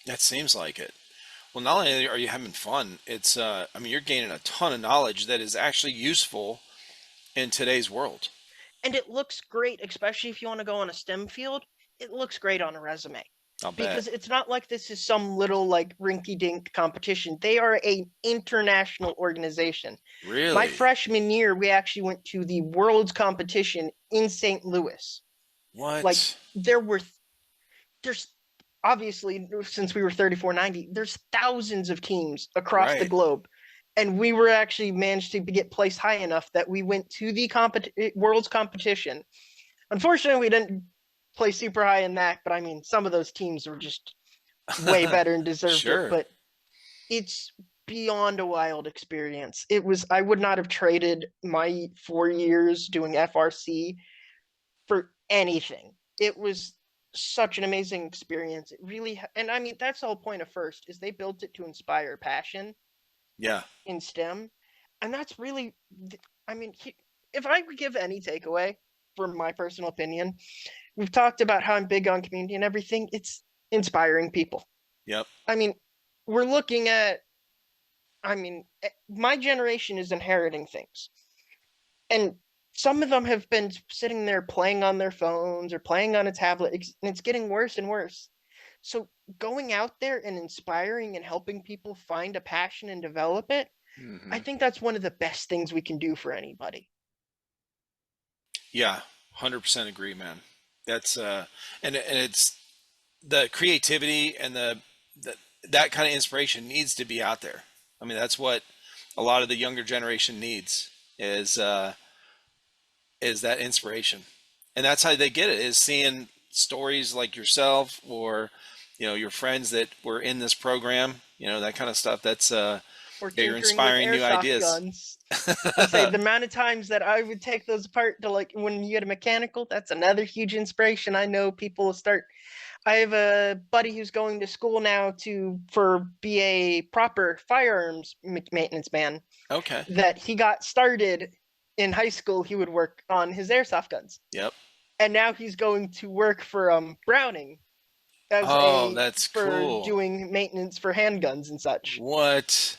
That seems like it. Well, not only are you having fun, it's I mean, you're gaining a ton of knowledge that is actually useful in today's world. And it looks great, especially if you want to go on a STEM field. It looks great on a resume I'll bet. because it's not like this is some little like rinky-dink competition. They are an international organization. My Really? freshman year, we actually went to the world's competition in St. Louis. Like What? there's obviously, since we were 3490, there's thousands of teams across the Right. globe, and we were actually managed to get placed high enough that we went to the world's competition. Unfortunately, we didn't play super high in that, but I mean, some of those teams were just way better and deserved it. Sure. But it's beyond a wild experience. I would not have traded my 4 years doing FRC for anything. It was such an amazing experience. It really, and I mean, that's the whole point of First is they built it to inspire passion Yeah. in STEM, and that's really, I mean, if I could give any takeaway from my personal opinion, we've talked about how I'm big on community and everything. It's inspiring people. Yep. I mean, we're looking at, I mean, my generation is inheriting things, and some of them have been sitting there playing on their phones or playing on a tablet, and it's getting worse and worse. So going out there and inspiring and helping people find a passion and develop it, I Hmm. think that's one of the best things we can do for anybody. Yeah. 100% agree, man. That's and it's the creativity and the that kind of inspiration needs to be out there. I mean, that's what a lot of the younger generation needs is is that inspiration. And that's how they get it, is seeing stories like yourself, or your friends that were in this program, that kind of stuff. That's Or yeah, you're tinkering with inspiring new airsoft ideas. guns. I say the amount of times that I would take those apart to like when you get a mechanical, that's another huge inspiration. I know people will start. I have a buddy who's going to school now to for be a proper firearms maintenance man. Okay. That he got started in high school. He would work on his airsoft guns, Yep. and now he's going to work for Browning as Oh, a that's for cool. doing maintenance for handguns and such. What?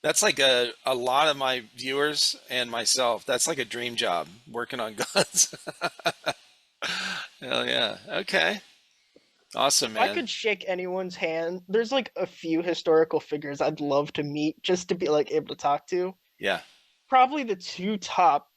That's like a lot of my viewers and myself. That's like a dream job, working on guns. Hell yeah. Okay. Awesome, If I man. could shake anyone's hand, there's like a few historical figures I'd love to meet just to be like able to talk to. Yeah. Probably the two top,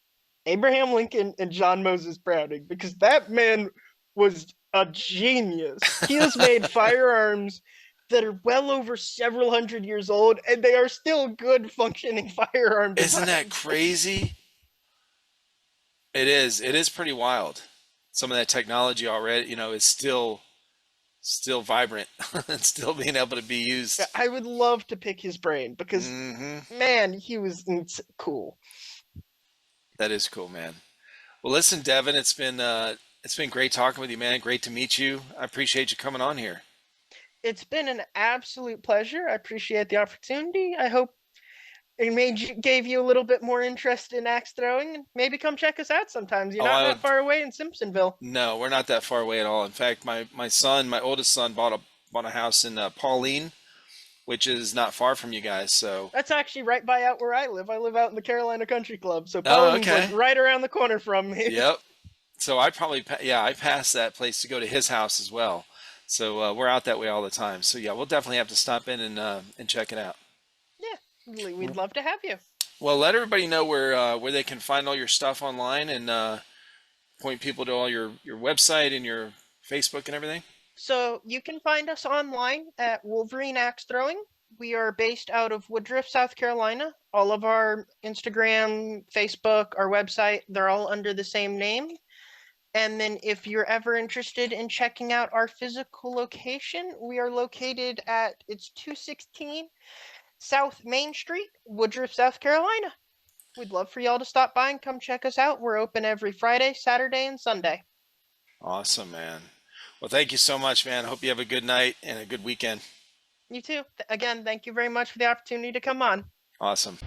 Abraham Lincoln and John Moses Browning, because that man was a genius. He has made firearms that are well over several hundred years old, and they are still good functioning firearm Isn't that designs. crazy? It is. It is pretty wild. Some of that technology already, is still vibrant and still being able to be used. I would love to pick his brain because, Hmm. man, he was cool. That is cool, man. Well, listen, Devin, it's been great talking with you, man. Great to meet you. I appreciate you coming on here. It's been an absolute pleasure. I appreciate the opportunity. I hope it gave you a little bit more interest in axe throwing. Maybe come check us out sometimes. You're Oh, not I that would. far away in Simpsonville. No, we're not that far away at all. In fact, my oldest son, bought a house in Pauline, which is not far from you guys. So, That's actually right by out where I live. I live out in the Carolina Country Club, so oh, Pauline's like okay. right around the corner from me. Yep. So yeah, I passed that place to go to his house as well. So we're out that way all the time. So yeah, we'll definitely have to stop in and check it out. Yeah, we'd love to have you. Well, let everybody know where they can find all your stuff online, and point people to all your website and your Facebook and everything. So you can find us online at Wolverine Axe Throwing. We are based out of Woodruff, South Carolina. All of our Instagram, Facebook, our website, they're all under the same name. And then if you're ever interested in checking out our physical location, we are located at it's 216 South Main Street, Woodruff, South Carolina. We'd love for y'all to stop by and come check us out. We're open every Friday, Saturday, and Sunday. Awesome, man. Well, thank you so much, man. Hope you have a good night and a good weekend. You too. Again, thank you very much for the opportunity to come on. Awesome.